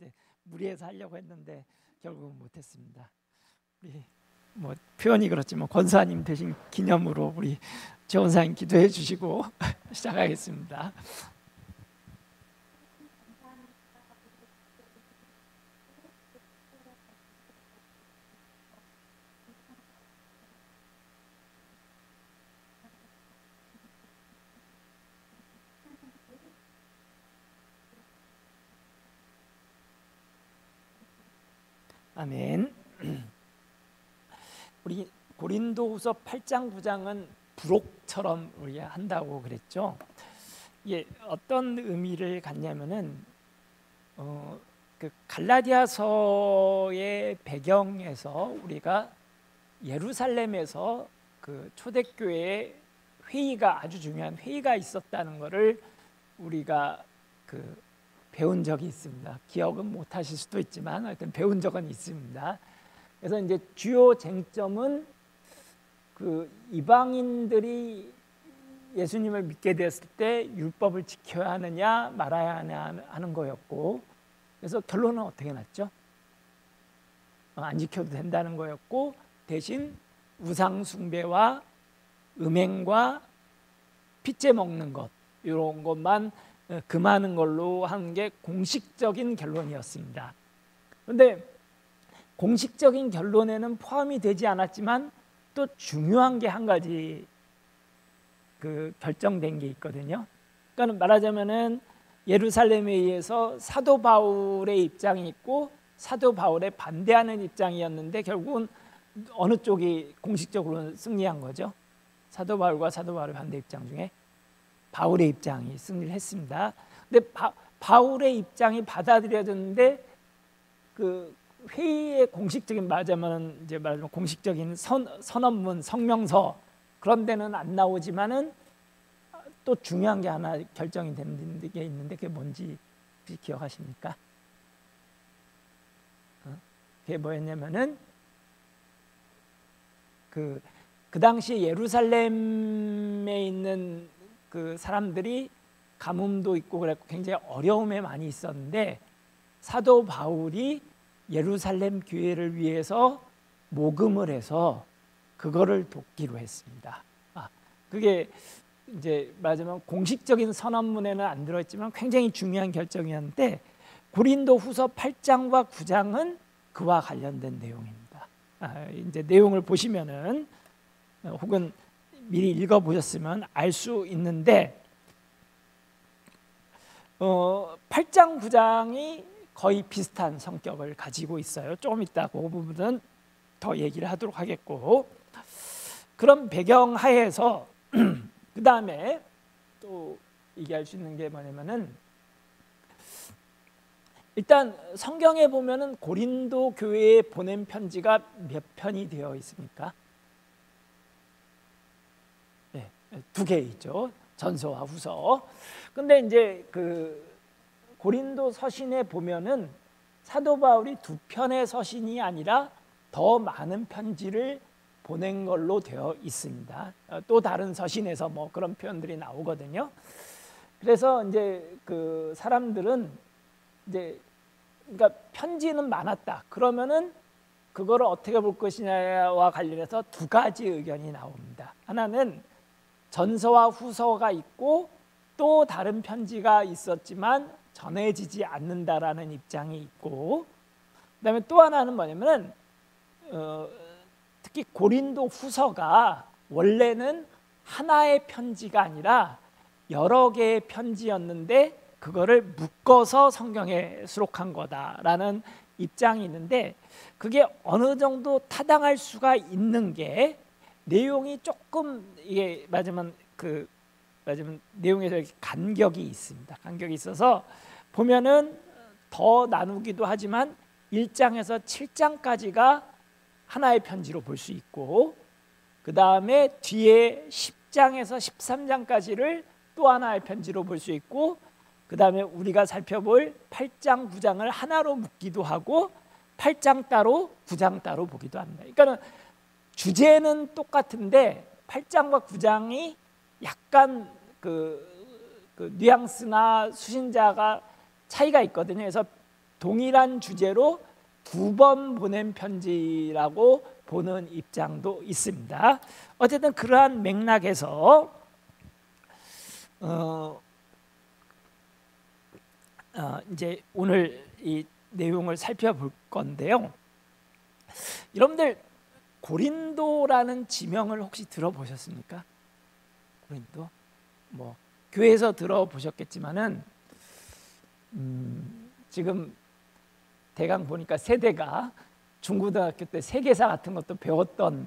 이제 무리해서 하려고 했는데 결국은 못했습니다. 우리 뭐 표현이 그렇지만 권사님 되신 기념으로 우리 최원사님 기도해 주시고 시작하겠습니다. 아멘. 우리 고린도후서 8장 9장은 부록처럼 우리 한다고 그랬죠. 이게 어떤 의미를 갖냐면은 그 갈라디아서의 배경에서 우리가 예루살렘에서 그 초대교회의 회의가 아주 중요한 회의가 있었다는 것을 우리가 그 배운 적이 있습니다. 기억은 못 하실 수도 있지만 하여튼 배운 적은 있습니다. 그래서 이제 주요 쟁점은 그 이방인들이 예수님을 믿게 됐을 때 율법을 지켜야 하느냐 말아야 하느냐 하는 거였고, 그래서 결론은 어떻게 났죠? 안 지켜도 된다는 거였고, 대신 우상 숭배와 음행과 핏째 먹는 것 이런 것만 금하는 걸로 하는 게 공식적인 결론이었습니다. 그런데 공식적인 결론에는 포함이 되지 않았지만 또 중요한 게 한 가지 그 결정된 게 있거든요. 그러니까 말하자면은 예루살렘에 의해서 사도 바울의 입장이 있고 사도 바울에 반대하는 입장이었는데 결국은 어느 쪽이 공식적으로 승리한 거죠? 사도 바울과 사도 바울의 반대 입장 중에 바울의 입장이 승리를 했습니다. 근데 바울의 입장이 받아들여졌는데 그 회의의 공식적인 말하자면 공식적인 선언문, 성명서 그런 데는 안 나오지만은 또 중요한 게 하나 결정이 되는 게 있는데 그게 뭔지 혹시 기억하십니까? 그게 뭐였냐면은 그 당시 예루살렘에 있는 그 사람들이 가뭄도 있고 그랬고 굉장히 어려움에 많이 있었는데 사도 바울이 예루살렘 교회를 위해서 모금을 해서 그거를 돕기로 했습니다. 그게 이제 말하자면 공식적인 선언문에는 안 들어있지만 굉장히 중요한 결정이었는데 고린도후서 8장과 9장은 그와 관련된 내용입니다. 이제 내용을 보시면은 혹은 미리 읽어보셨으면 알 수 있는데 8장 9장이 거의 비슷한 성격을 가지고 있어요. 조금 이따 그 부분은 더 얘기를 하도록 하겠고, 그런 배경 하에서 그 다음에 또 얘기할 수 있는 게 뭐냐면은 일단 성경에 보면은 고린도 교회에 보낸 편지가 몇 편이 되어 있습니까? 네, 2개 있죠. 전서와 후서. 근데 이제 그 고린도 서신에 보면은 사도 바울이 2편의 서신이 아니라 더 많은 편지를 보낸 걸로 되어 있습니다. 또 다른 서신에서 뭐 그런 표현들이 나오거든요. 그래서 이제 그 사람들은 이제 그러니까 편지는 많았다. 그러면은 그거를 어떻게 볼 것이냐와 관련해서 2가지 의견이 나옵니다. 하나는 전서와 후서가 있고 또 다른 편지가 있었지만 전해지지 않는다라는 입장이 있고, 그다음에 또 하나는 뭐냐면은 특히 고린도 후서가 원래는 하나의 편지가 아니라 여러 개의 편지였는데 그거를 묶어서 성경에 수록한 거다라는 입장이 있는데, 그게 어느 정도 타당할 수가 있는 게 내용이 조금 이게 맞으면 내용에서 이렇게 간격이 있습니다. 간격이 있어서 보면은 더 나누기도 하지만 1장에서 7장까지가 하나의 편지로 볼 수 있고, 그 다음에 뒤에 10장에서 13장까지를 또 하나의 편지로 볼 수 있고, 그 다음에 우리가 살펴볼 8장, 9장을 하나로 묶기도 하고 8장 따로 9장 따로 보기도 합니다. 그러니까 주제는 똑같은데 8장과 9장이 약간 그 뉘앙스나 수신자가 차이가 있거든요. 그래서 동일한 주제로 2번 보낸 편지라고 보는 입장도 있습니다. 어쨌든 그러한 맥락에서 이제 오늘 이 내용을 살펴볼 건데요. 여러분들 고린도라는 지명을 혹시 들어보셨습니까? 고린도? 뭐 교회에서 들어보셨겠지만은 지금 대강 보니까 세대가 중고등학교 때 세계사 같은 것도 배웠던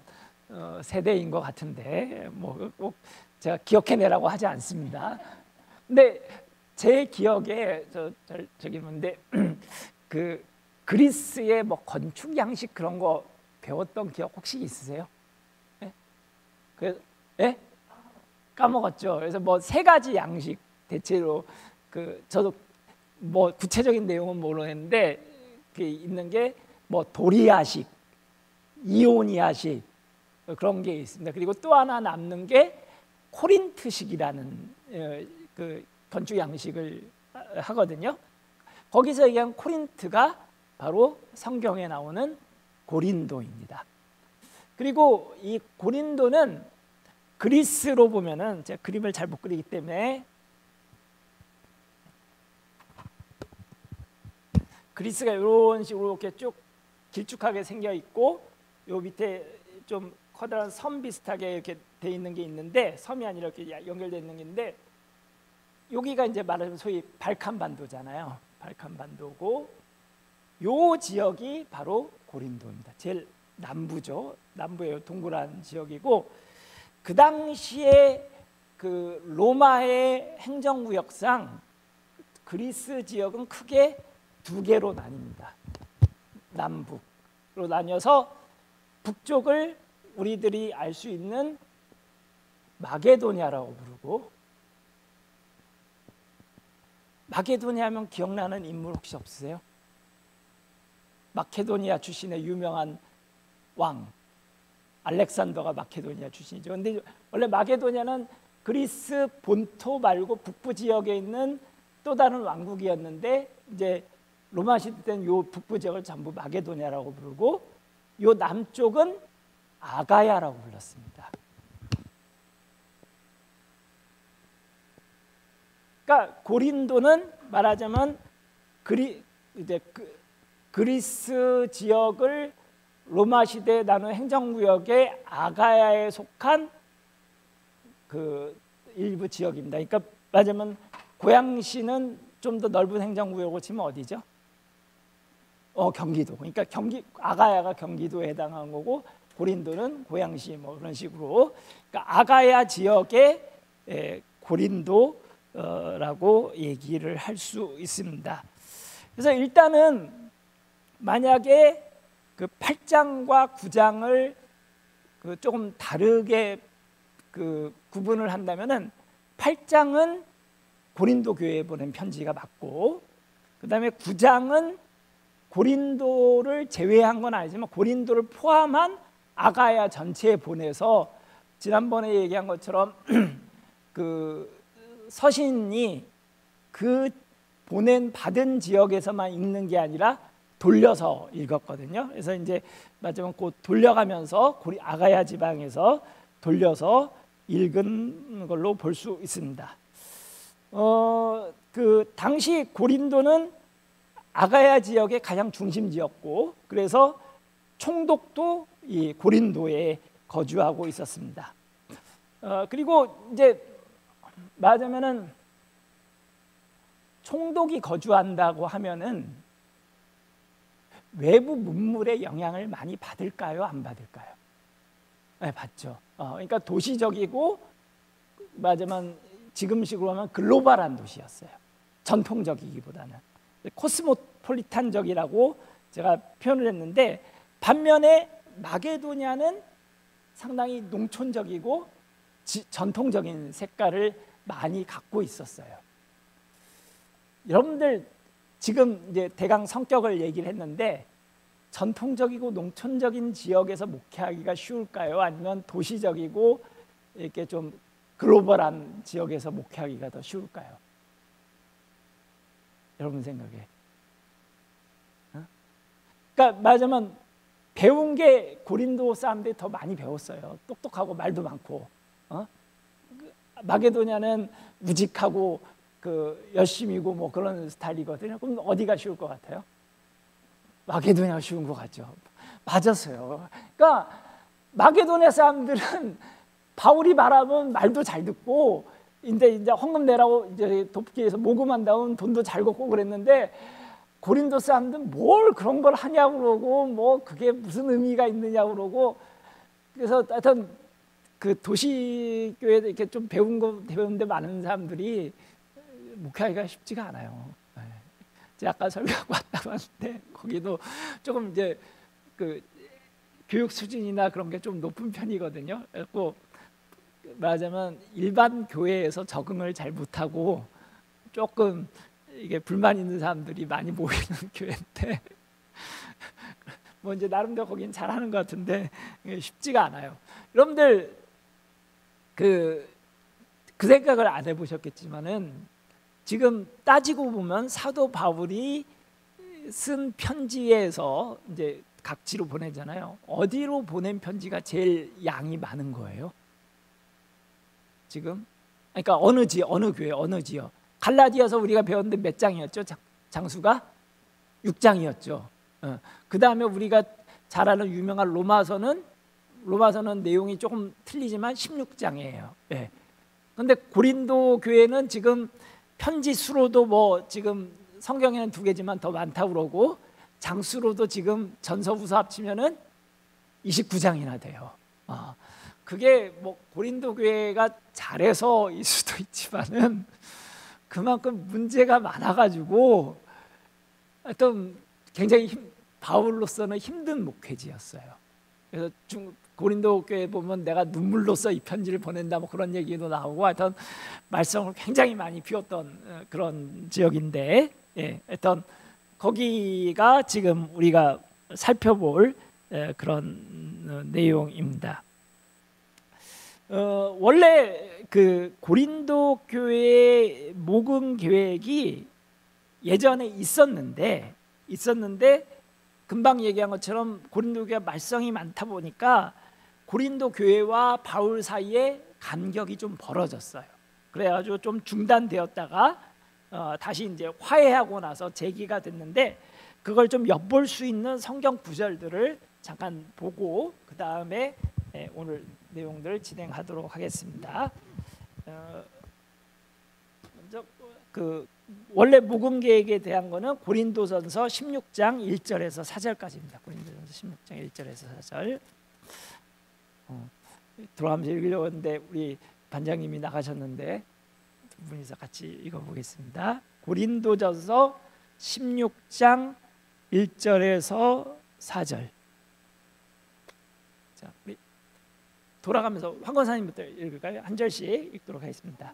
세대인 것 같은데 뭐 꼭 제가 기억해내라고 하지 않습니다. 근데 제 기억에 저기 뭔데 그 그리스의 뭐 건축 양식 그런 거 배웠던 기억 혹시 있으세요? 예? 예? 까먹었죠. 그래서 뭐 3가지 양식 대체로 저도 뭐 구체적인 내용은 모르겠는데 있는 게 뭐 도리아식, 이오니아식 그런 게 있습니다. 그리고 또 하나 남는 게 코린트식이라는 그 건축 양식을 하거든요. 거기서 얘기한 코린트가 바로 성경에 나오는 고린도입니다. 그리고 이 고린도는 그리스로 보면은 제가 그림을 잘 못 그리기 때문에 그리스가 이런 식으로 이렇게 쭉 길쭉하게 생겨 있고 요 밑에 좀 커다란 섬 비슷하게 이렇게 돼 있는 게 있는데 섬이 아니라 이렇게 연결돼 있는 게 있는데 여기가 이제 말하자면 소위 발칸반도잖아요. 발칸반도고 요 지역이 바로 고린도입니다. 제일 남부죠. 남부의 동그란 지역이고 그 당시에 그 로마의 행정구역상 그리스 지역은 크게 2개로 나뉩니다. 남북으로 나뉘어서 북쪽을 우리들이 알 수 있는 마게도냐라고 부르고 마게도냐 하면 기억나는 인물 혹시 없으세요? 마케도니아 출신의 유명한 왕 알렉산더가 마케도니아 출신이죠. 근데 원래 마게도냐는 그리스 본토 말고 북부 지역에 있는 또 다른 왕국이었는데 이제 로마 시대 때는 요 북부 지역을 전부 마게도냐라고 부르고 요 남쪽은 아가야라고 불렀습니다. 그러니까 고린도는 말하자면 그리스 지역을 로마 시대에 나눈 행정구역의 아가야에 속한 그 일부 지역입니다. 그러니까 말하자면 고양시는 좀 더 넓은 행정구역으로 치면 어디죠? 경기도. 그러니까 아가야가 경기도에 해당하는 거고 고린도는 고양시 뭐 그런 식으로. 그러니까 아가야 지역의 고린도라고 얘기를 할 수 있습니다. 그래서 일단은 만약에 그 8장과 9장을 조금 다르게 구분을 한다면은 8장은 고린도 교회에 보낸 편지가 맞고 그다음에 9장은 고린도를 제외한 건 아니지만 고린도를 포함한 아가야 전체에 보내서 지난번에 얘기한 것처럼 그 서신이 그 받은 지역에서만 읽는 게 아니라 돌려서 읽었거든요. 그래서 이제 마지막 곧 돌려가면서 아가야 지방에서 돌려서 읽은 걸로 볼 수 있습니다. 그 당시 고린도는 아가야 지역의 가장 중심지였고 그래서 총독도 이 고린도에 거주하고 있었습니다. 그리고 이제 말하자면은 총독이 거주한다고 하면은 외부 문물의 영향을 많이 받을까요? 안 받을까요? 네, 받죠. 그러니까 도시적이고 말하자면 지금식으로 하면 글로벌한 도시였어요. 전통적이기보다는 코스모폴리탄적이라고 제가 표현을 했는데 반면에 마게도냐는 상당히 농촌적이고 전통적인 색깔을 많이 갖고 있었어요. 여러분들 지금 이제 대강 성격을 얘기를 했는데 전통적이고 농촌적인 지역에서 목회하기가 쉬울까요? 아니면 도시적이고 이렇게 좀 글로벌한 지역에서 목회하기가 더 쉬울까요? 여러분 생각에 그러니까 말하자면 배운 게 고린도 사람들이 더 많이 배웠어요. 똑똑하고 말도 많고. 마게도냐는 우직하고 그 열심이고 뭐 그런 스타일이거든요. 그럼 어디가 쉬울 것 같아요? 마게도냐가 쉬운 것 같죠. 맞았어요. 그러니까 마게도냐 사람들은 바울이 말하면 말도 잘 듣고 이제 헌금 내라고 이제 돕기위해서 모금한 다음 돈도 잘 걷고 그랬는데 고린도 사람들은 뭘 그런 걸 하냐고 그러고 뭐 그게 무슨 의미가 있느냐고 그러고 그래서 하여튼 그 도시교회 이렇게 좀 배운 데 많은 사람들이 목회하기가 쉽지가 않아요. 제가 아까 설교하고 왔다고 하는데 거기도 조금 이제 그 교육 수준이나 그런 게 좀 높은 편이거든요. 그래서 말하자면 일반 교회에서 적응을 잘 못하고 조금 이게 불만 있는 사람들이 많이 모이는 교회인데 뭐 이제 나름대로 거긴 잘하는 것 같은데 쉽지가 않아요. 여러분들 그 생각을 안 해보셨겠지만은 지금 따지고 보면 사도 바울이 쓴 편지에서 이제 각지로 보내잖아요. 어디로 보낸 편지가 제일 양이 많은 거예요? 지금? 그러니까 어느 교회, 어느 지역? 갈라디아서 우리가 배웠는데 몇 장이었죠? 장수가 6장이었죠. 그 다음에 우리가 잘 아는 유명한 로마서는 내용이 조금 틀리지만 16장이에요. 그런데 고린도 교회는 지금 편지 수로도 뭐 지금 성경에는 2개지만 더 많다고 그러고 장수로도 지금 전서후서 합치면은 29장이나 돼요. 그게 뭐 고린도 교회가 잘해서일 수도 있지만은 그만큼 문제가 많아가지고 하여튼 굉장히 바울로서는 힘든 목회지였어요. 그래서 고린도 교회 보면 내가 눈물로써 이 편지를 보낸다 뭐 그런 얘기도 나오고 하여튼 말썽을 굉장히 많이 피웠던 그런 지역인데 하여튼 거기가 지금 우리가 살펴볼 그런 내용입니다. 원래 그 고린도 교회의 모금 계획이 예전에 있었는데 금방 얘기한 것처럼 고린도 교회가 말썽이 많다 보니까 고린도 교회와 바울 사이에 간격이 좀 벌어졌어요. 그래가지고 좀 중단되었다가 다시 이제 화해하고 나서 재기가 됐는데 그걸 좀 엿볼 수 있는 성경 구절들을 잠깐 보고 그 다음에 오늘 내용들을 진행하도록 하겠습니다. 먼저 그 원래 모금 계획에 대한 거는 고린도전서 16장 1절에서 4절까지입니다. 고린도전서 16장 1절에서 4절. 들어가면서 읽으려고 했는데 우리 반장님이 나가셨는데 두 분이서 같이 읽어보겠습니다. 고린도전서 16장 1절에서 4절. 자, 우리 돌아가면서 황 권사님부터 읽을까요? 한 절씩 읽도록 하겠습니다.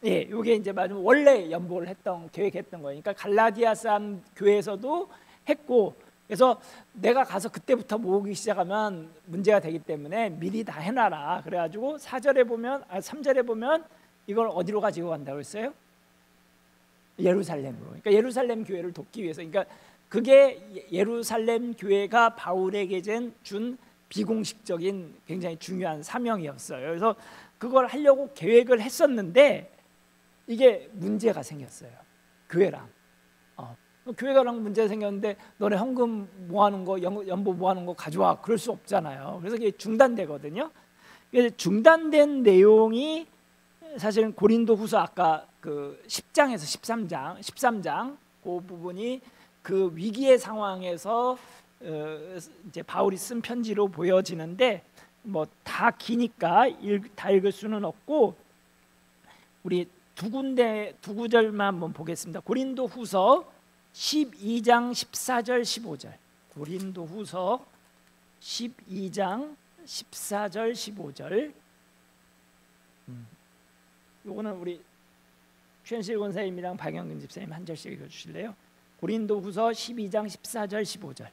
이게 이제 맞으면 원래 연복을 계획했던 거니까 갈라디아 사람 교회에서도 했고 그래서 내가 가서 그때부터 모으기 시작하면 문제가 되기 때문에 미리 다 해놔라. 그래가지고 3절에 보면 이걸 어디로 가지고 간다고 했어요? 예루살렘으로. 그러니까 예루살렘 교회를 돕기 위해서. 그러니까 그게 예루살렘 교회가 바울에게 준 비공식적인 굉장히 중요한 사명이었어요. 그래서 그걸 하려고 계획을 했었는데 이게 문제가 생겼어요. 교회랑 교회가랑 문제가 생겼는데 너네 헌금 모아놓은 거 연보 모아놓은 거 가져와 그럴 수 없잖아요. 그래서 이게 중단되거든요. 중단된 내용이 사실은 고린도후서 아까 그 10장에서 13장 그 부분이 그 위기의 상황에서 이제 바울이 쓴 편지로 보여지는데 뭐 다 기니까 다 읽을 수는 없고 우리 두 구절만 한번 보겠습니다. 고린도후서 12장 14절 15절. 고린도후서 12장 14절 15절. 요거는 우리 최현실 권사님이랑 박영근 집사님 한 절씩 읽어주실래요? 고린도후서 12장 14절 15절.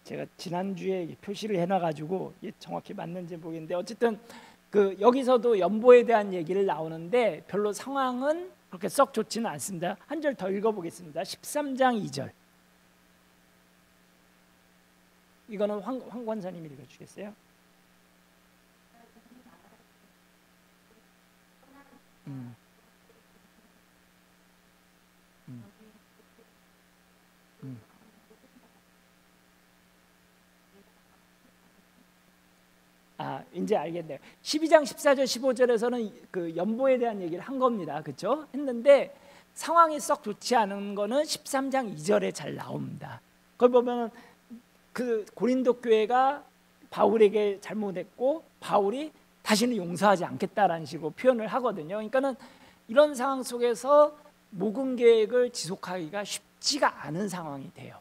제가 지난주에 표시를 해놔가지고 이게 정확히 맞는지 모르겠는데 어쨌든 그 여기서도 연보에 대한 얘기를 나오는데 별로 상황은 그렇게 썩 좋지는 않습니다. 한 절 더 읽어보겠습니다. 13장 2절. 이거는 황 권사님이 읽어주겠어요? 이제 알겠네요. 12장 14절 15절에서는 그 연보에 대한 얘기를 한 겁니다. 그렇죠? 했는데 상황이 썩 좋지 않은 거는 13장 2절에 잘 나옵니다. 그걸 보면 그 고린도 교회가 바울에게 잘못했고 바울이 다시는 용서하지 않겠다라는 식으로 표현을 하거든요. 그러니까는 이런 상황 속에서 복음 계획을 지속하기가 쉽지가 않은 상황이 돼요.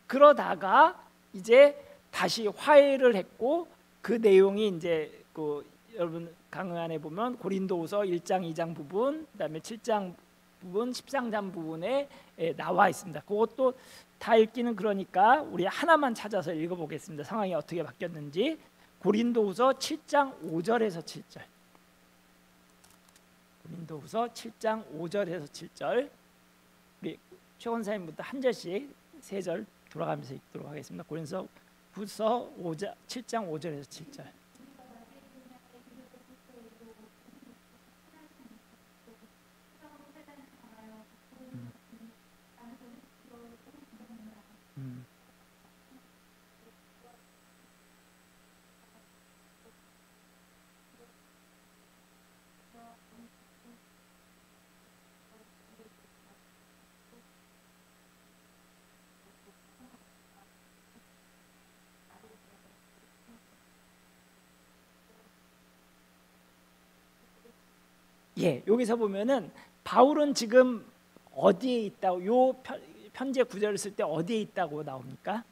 그러다가 이제 다시 화해를 했고 그 내용이 이제 그 여러분 강의 안에 보면 고린도후서 1장 2장 부분, 그다음에 7장 부분, 13장 부분에 나와 있습니다. 그것도 다 읽기는 그러니까 우리 하나만 찾아서 읽어보겠습니다. 상황이 어떻게 바뀌었는지. 고린도후서 7장 5절에서 7절. 고린도후서 7장 5절에서 7절. 우리 최 권사님부터 한 절씩 세 절 돌아가면서 읽도록 하겠습니다. 고린도후서 7장 5절에서 7절. 여기서 보면은 바울은 지금 어디에 있다고, 요 편제 구절을 쓸 때 어디에 있다고 나옵니까?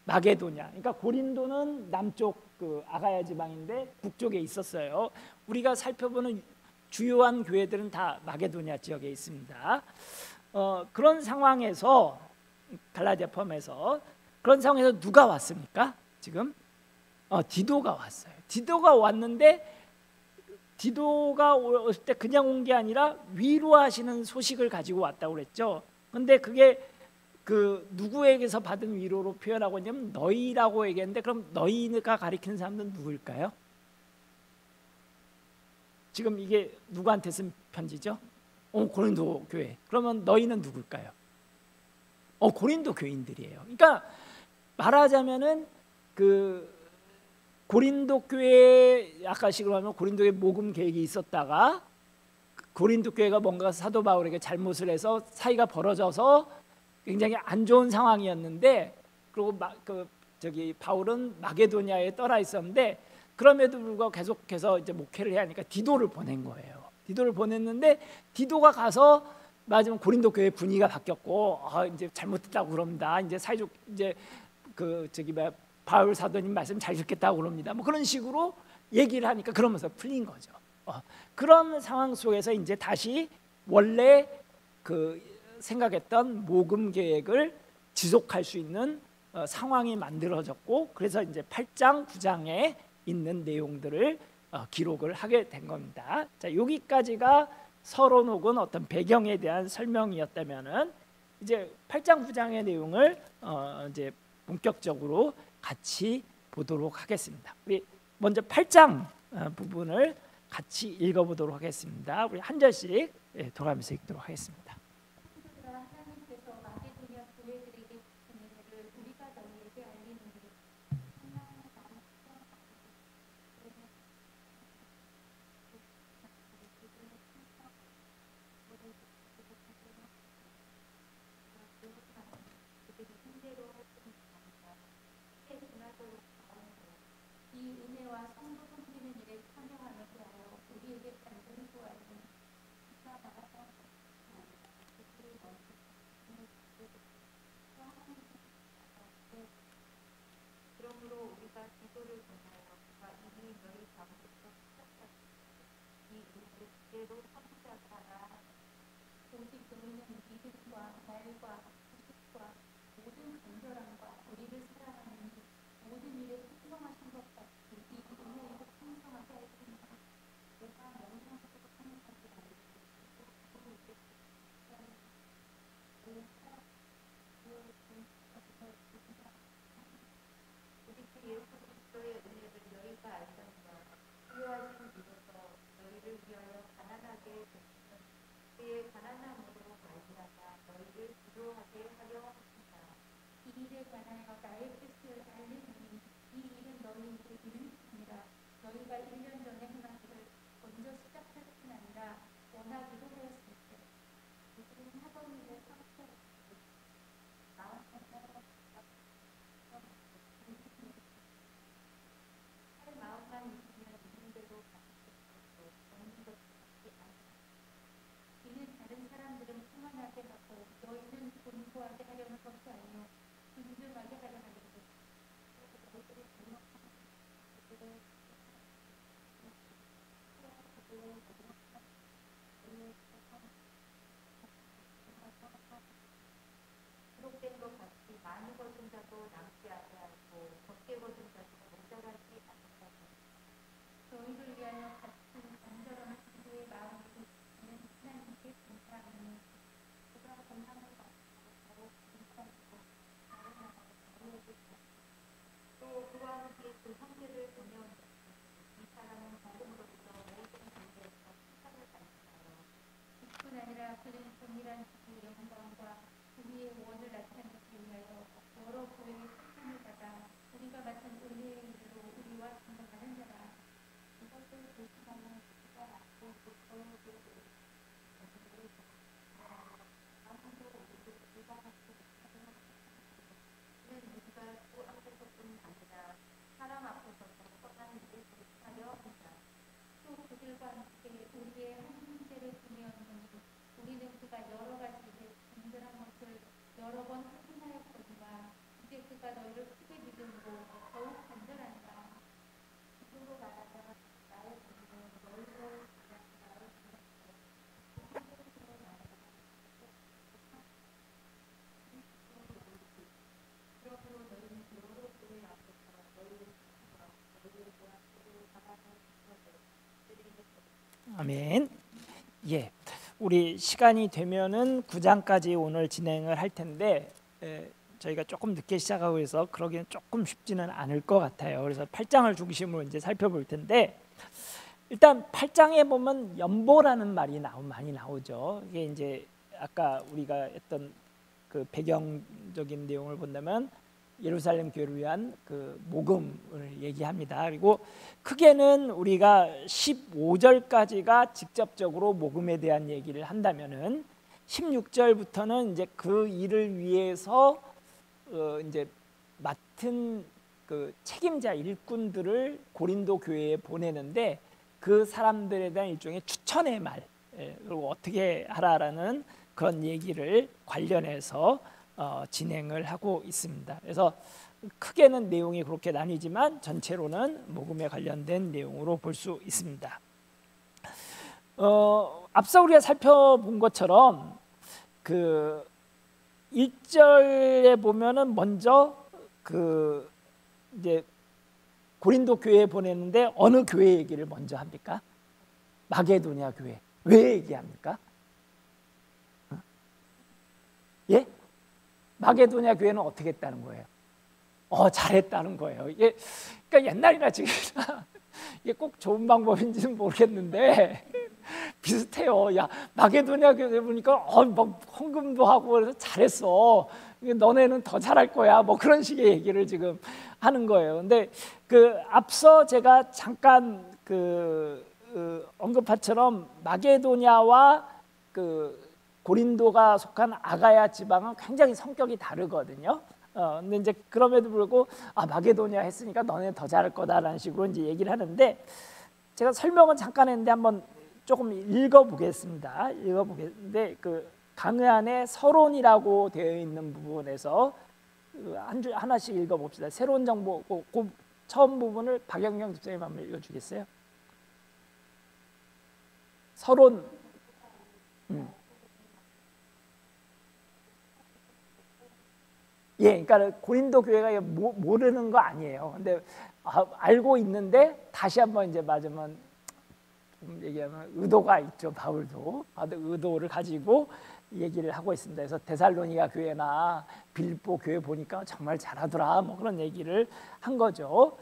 마게도냐. 그러니까 고린도는 남쪽 그 아가야 지방인데 북쪽에 있었어요. 우리가 살펴보는 주요한 교회들은 다 마게도냐 지역에 있습니다. 그런 상황에서 갈라디아 포함해서 그런 상황에서 누가 왔습니까? 지금 디도가 왔어요. 디도가 왔는데 디도가 올 때 그냥 온 게 아니라 위로하시는 소식을 가지고 왔다고 그랬죠. 근데 그게 그 누구에게서 받은 위로로 표현하고 있냐면 너희라고 얘기했는데 그럼 너희가 가리키는 사람들은 누구일까요? 지금 이게 누구한테 쓴 편지죠? 고린도 교회. 그러면 너희는 누굴까요? 고린도 교인들이에요. 그러니까 말하자면은 그 고린도 교회 아까식으로 하면 고린도에 모금 계획이 있었다가 고린도 교회가 뭔가 사도 바울에게 잘못을 해서 사이가 벌어져서 굉장히 안 좋은 상황이었는데 그리고 바울은 마게도냐에 떠나 있었는데 그럼에도 불구하고 계속해서 이제 목회를 해야 하니까 디도를 보낸 거예요. 디도를 보냈는데 디도가 가서 맞으면 고린도 교회 분위기가 바뀌었고 이제 잘못했다고 그럽니다. 이제 사이좋 이제 바울 사도님 말씀 잘 듣겠다고 그럽니다. 뭐 그런 식으로 얘기를 하니까 그러면서 풀린 거죠. 그런 상황 속에서 이제 다시 원래 그 생각했던 모금 계획을 지속할 수 있는 상황이 만들어졌고 그래서 이제 8장 9장에 있는 내용들을 기록을 하게 된 겁니다. 자, 여기까지가 서론 혹은 어떤 배경에 대한 설명이었다면은 이제 8장 9장의 내용을 이제 본격적으로 같이 보도록 하겠습니다. 우리 먼저 8장 부분을 같이 읽어보도록 하겠습니다. 우리 한 절씩 돌아가면서 읽도록 하겠습니다. 하나님께서 마게도냐 교회들에게 주신 은혜를 우리가 너희에게 알리노니 이 은혜와 성도 섬기는 일에 참여하는 자여 우리에게 간절히 구하니 그러므로 우리가 기도를 전하여 그가 이미 너희 가운데서 이 은혜를 그대로 선자하라. 오직 너희는 믿음과 말과 지식과 모든 간절함과 우리를 사랑하는 모든 일에 풍성하신 것 같이 이 은혜에도 풍성하게 하시니라. 내가 명령으로 생각하지 말고 우리 주 예수 그리스도의 은혜를 너희가 알거니와 필요하신 믿어서 너희를 위하여 가난하게 되시는 그의 가난함으로 말미암아 너희를 기도하게 하려 하신다. 이 일에 관하여 나의 뜻을 알리니 이 일은 너희에게 이름이니라. 너희가 1년 전에 행하기를 먼저 시작할 뿐 아니라 원하기도 하였을 때 우리는 하던 일에 성취하였으니 할 마음만 있으면 있는 대로 받을 것도 없는 것도 받지 않으라. 이는 다른 사람들은 평안하게 하고 너희는 곤고하게 하려는 것이 아니요 든든하게 하려 하는 것. 너희들이 잘못하는 것들을 기록된 것 같이 많이 거둔 자도 남지 아니하고 적게 거둔 자도 모자라지 않는다. 너희를 위하여 같은 간절함을 기도의 마음으로 주시는 하나님께 감사하니 그가 건강을 받고 더욱 감사하고 다른 나라가 너희에게 또 그와 함께 그 형제를 보내온 이 사람은 복음으로써 모든 관계에서 칭찬을 받는다요. 뿐 아니라 그는 동일한 주의 영광과 우리의 원을 나타내기 위하여 여러 교회의 칭찬을 받아 우리가 맡은 은혜의 일로 우리와 동행하는 자라. 이것을 조심하면 우리가 앞으로 교회들을 그는 우리가 주 앞에서뿐 아니라 사람 앞에서도 뻔한 일을 조심하려 한다. 또 그들과 함께 우리의 한 형제를 보내었느니 우리는 그가 여러 가지 일에 간절한 것을 여러 번 확인하였거니와 이제 그가 너희를 크게 믿음으로 더욱 간절한다. 기도로 말하자 나의 믿음은 너희로 그러므로 너희는 여러 교회 앞에서 너희를 지키며 너희를 도와주고 받아서 아멘. 예, 우리 시간이 되면은 9장까지 오늘 진행을 할 텐데 저희가 조금 늦게 시작하고 해서 그러기는 조금 쉽지는 않을 것 같아요. 그래서 8장을 중심으로 이제 살펴볼 텐데 일단 8장에 보면 연보라는 말이 많이 나오죠. 이게 이제 아까 우리가 했던 그 배경적인 내용을 본다면 예루살렘 교회를 위한 그 모금을 얘기합니다. 그리고 크게는 우리가 15절까지가 직접적으로 모금에 대한 얘기를 한다면은 16절부터는 이제 그 일을 위해서 이제 맡은 그 책임자 일꾼들을 고린도 교회에 보내는데 그 사람들에 대한 일종의 추천의 말, 그리고 어떻게 하라라는 그런 얘기를 관련해서 진행을 하고 있습니다. 그래서 크게는 내용이 그렇게 나뉘지만 전체로는 모금에 관련된 내용으로 볼 수 있습니다. 앞서 우리가 살펴본 것처럼 그 1절에 보면은 먼저 그 이제 고린도 교회에 보내는데 어느 교회 얘기를 먼저 합니까? 마게도냐 교회. 왜 얘기합니까? 예? 마게도냐 교회는 어떻게 했다는 거예요? 잘했다는 거예요. 이게 그러니까 옛날이나 지금이나 이게 꼭 좋은 방법인지는 모르겠는데 비슷해요. 야, 마게도냐 교회 보니까 막 헌금도 하고 그래서 잘했어. 너네는 더 잘할 거야. 뭐 그런 식의 얘기를 지금 하는 거예요. 근데 그 앞서 제가 잠깐 언급한처럼 마게도냐와 그 고린도가 속한 아가야 지방은 굉장히 성격이 다르거든요. 근데 이제 그럼에도 불구하고 마게도냐 했으니까 너네 더 잘할 거다라는 식으로 이제 얘기를 하는데, 제가 설명은 잠깐 했는데 한번 조금 읽어보겠습니다. 읽어보겠는데 그 강의 안에 서론이라고 되어 있는 부분에서 하나씩 읽어봅시다. 새로운 정보, 그 처음 부분을 박영경 집사님 한번 읽어주겠어요? 서론. 예, 그러니까 고린도 교회가 모르는 거 아니에요. 근데 알고 있는데 다시 한번 이제 맞으면 좀 얘기하면 의도가 있죠. 바울도 의도를 가지고 얘기를 하고 있습니다. 그래서 데살로니가 교회나 빌립보 교회 보니까 정말 잘하더라. 뭐 그런 얘기를 한 거죠.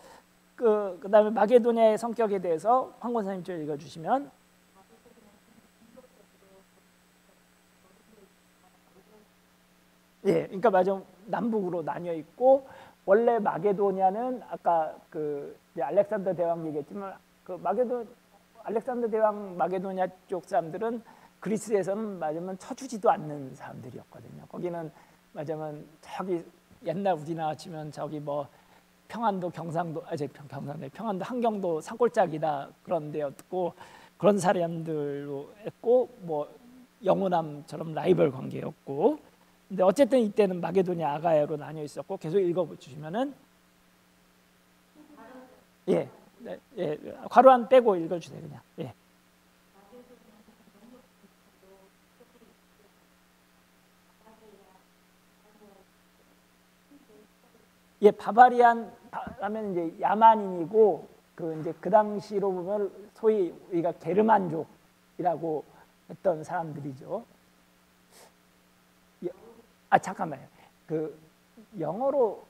그다음에 마게도냐의 성격에 대해서 황 권사님 좀 읽어주시면. 예, 그러니까 맞아, 남북으로 나뉘어 있고, 원래 마게도냐는 아까 알렉산더 대왕 얘기했지만 알렉산더 대왕 마게도냐 쪽 사람들은 그리스에서는 맞으면 쳐주지도 않는 사람들이었거든요. 거기는 맞으면 저기 옛날 우리나라 치면 저기 뭐 평안도 경상도 평안도 한경도 산골짜기다 그런 데였고, 그런 사람들로 했고, 뭐 영호남처럼 라이벌 관계였고. 근데 어쨌든 이때는 마게도냐 아가야로 나뉘어 있었고, 계속 읽어주시면은 예, 괄호 안 빼고 읽어주세요 그냥. 예, 바바리안 하면 이제 야만인이고, 이제 그 당시로 보면 소위 우리가 게르만족이라고 했던 사람들이죠. 잠깐만요. 영어로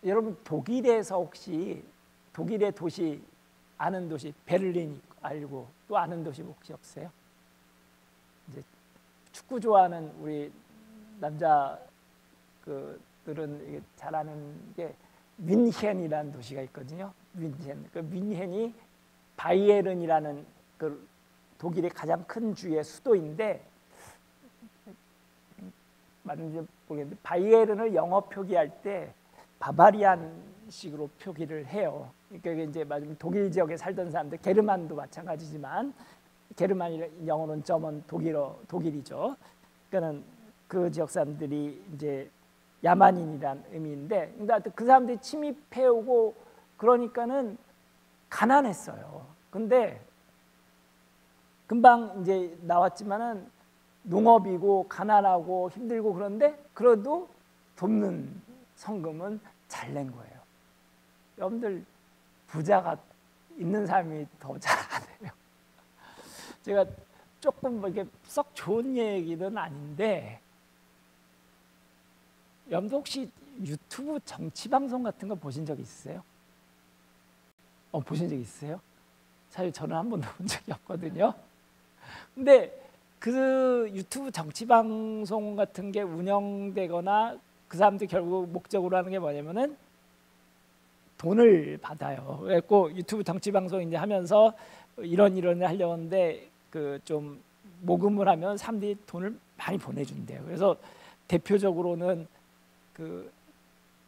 여러분 독일에서 혹시 독일의 도시 아는 도시 베를린 알고 또 아는 도시 혹시 없어요? 이제 축구 좋아하는 우리 남자 들은 잘 아는 게 뮌헨이라는 도시가 있거든요. 뮌헨. 뮌헨이 바이에른이라는 독일의 가장 큰 주의 수도인데, 맞는지 모르겠는데 바이에른을 영어 표기할 때 바바리안식으로 표기를 해요. 그러니까 이제 맞으면 독일 지역에 살던 사람들, 게르만도 마찬가지지만 게르만이 영어로는 점은 독일이죠. 그러니까는 그 지역 사람들이 이제 야만인이란 의미인데, 그러니까 그 사람들이 침입해 오고 그러니까는 가난했어요. 근데 금방 이제 나왔지만은 농업이고 가난하고 힘들고 그런데 그래도 돕는 성금은 잘 낸 거예요. 여러분들 부자가 있는 사람이 더 잘하네요. 제가 조금 뭐 이게 썩 좋은 얘기는 아닌데, 여러분들 혹시 유튜브 정치 방송 같은 거 보신 적 있으세요? 보신 적 있으세요? 사실 저는 한 번도 본 적이 없거든요. 근데 그 유튜브 정치 방송 같은 게 운영되거나 그 사람들 결국 목적으로 하는 게 뭐냐면은 돈을 받아요. 그래서 유튜브 정치 방송 이제 하면서 이런 하려고 하는데 좀 모금을 하면 사람들이 돈을 많이 보내준대요. 그래서 대표적으로는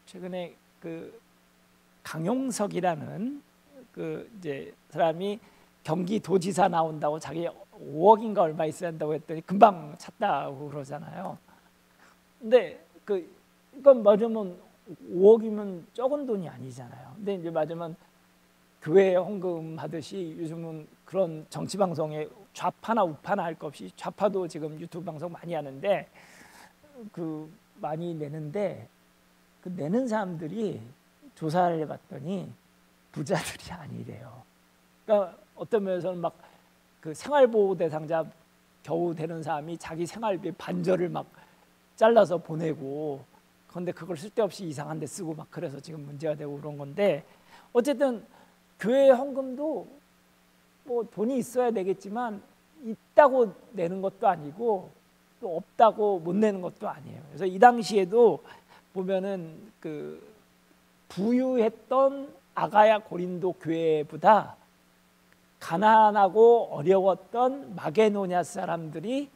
최근에 강용석이라는 이제 사람이 경기도지사 나온다고 자기 5억인가 얼마 있어야 한다고 했더니 금방 찼다고 그러잖아요. 근데 이건 맞으면 5억이면 적은 돈이 아니잖아요. 근데 이제 맞으면 교회에 헌금하듯이 요즘은 그런 정치 방송에 좌파나 우파나 할 것 없이, 좌파도 지금 유튜브 방송 많이 하는데 많이 내는데, 내는 사람들이 조사를 해봤더니 부자들이 아니래요. 그러니까 어떤 면에서는 막 생활보호 대상자 겨우 되는 사람이 자기 생활비 반절을 막 잘라서 보내고 그런데 그걸 쓸데없이 이상한 데 쓰고 막 그래서 지금 문제가 되고 그런 건데, 어쨌든 교회 헌금도 뭐 돈이 있어야 되겠지만 있다고 내는 것도 아니고 또 없다고 못 내는 것도 아니에요. 그래서 이 당시에도 보면은 그 부유했던 아가야 고린도 교회보다 가난하고 어려웠던 마게도냐 사람들이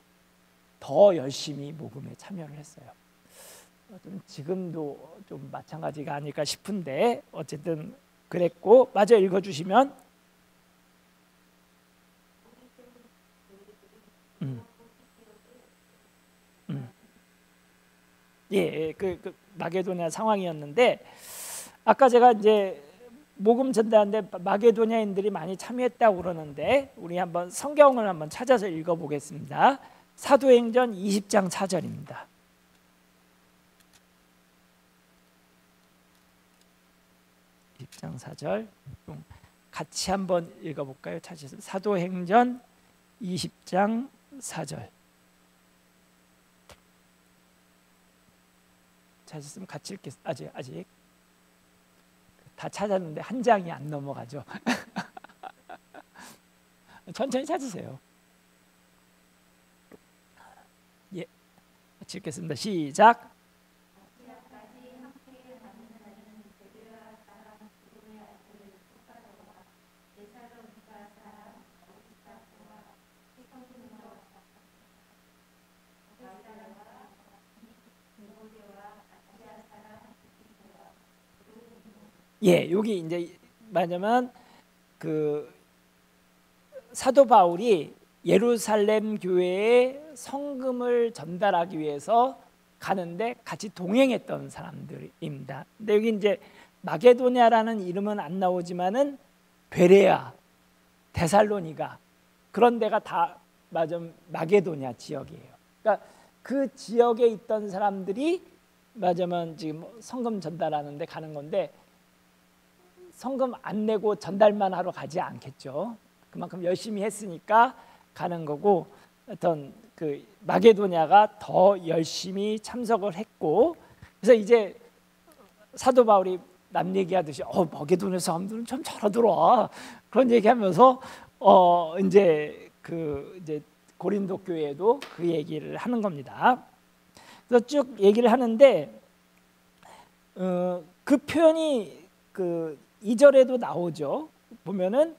더 열심히 모금에 참여를 했어요. 좀 지금도 좀 마찬가지가 아닐까 싶은데 어쨌든 그랬고, 마저 읽어주시면. 예, 그 마게도냐 상황이었는데, 아까 제가 이제 모금 전달하는데 마게도냐인들이 많이 참여했다고 그러는데, 우리 한번 성경을 한번 찾아서 읽어보겠습니다. 사도행전 20장 4절입니다. 장 4절 같이 한번 읽어볼까요? 찾으셔서 사도행전 20장 4절 찾으셨으면 같이 읽겠습니다. 아직 다 찾았는데 한 장이 안 넘어가죠. 천천히 찾으세요. 예, 같이 읽겠습니다. 시작. 예, 여기 이제 말하자면 그 사도 바울이 예루살렘 교회에 성금을 전달하기 위해서 가는데 같이 동행했던 사람들입니다. 근데 여기 이제 마게도냐라는 이름은 안 나오지만은 베레아, 데살로니가 그런 데가 다 마게도냐 지역이에요. 그러니까 그 지역에 있던 사람들이 말하자면 지금 성금 전달하는데 가는 건데, 성금 안 내고 전달만 하러 가지 않겠죠. 그만큼 열심히 했으니까 가는 거고, 어떤 그 마게도냐가 더 열심히 참석을 했고, 그래서 이제 사도 바울이 남 얘기하듯이 마게도냐 사람들은 참 잘하더라 그런 얘기하면서 이제 고린도 교회에도 그 얘기를 하는 겁니다. 그래서 쭉 얘기를 하는데 그 표현이 그 2절에도 나오죠. 보면은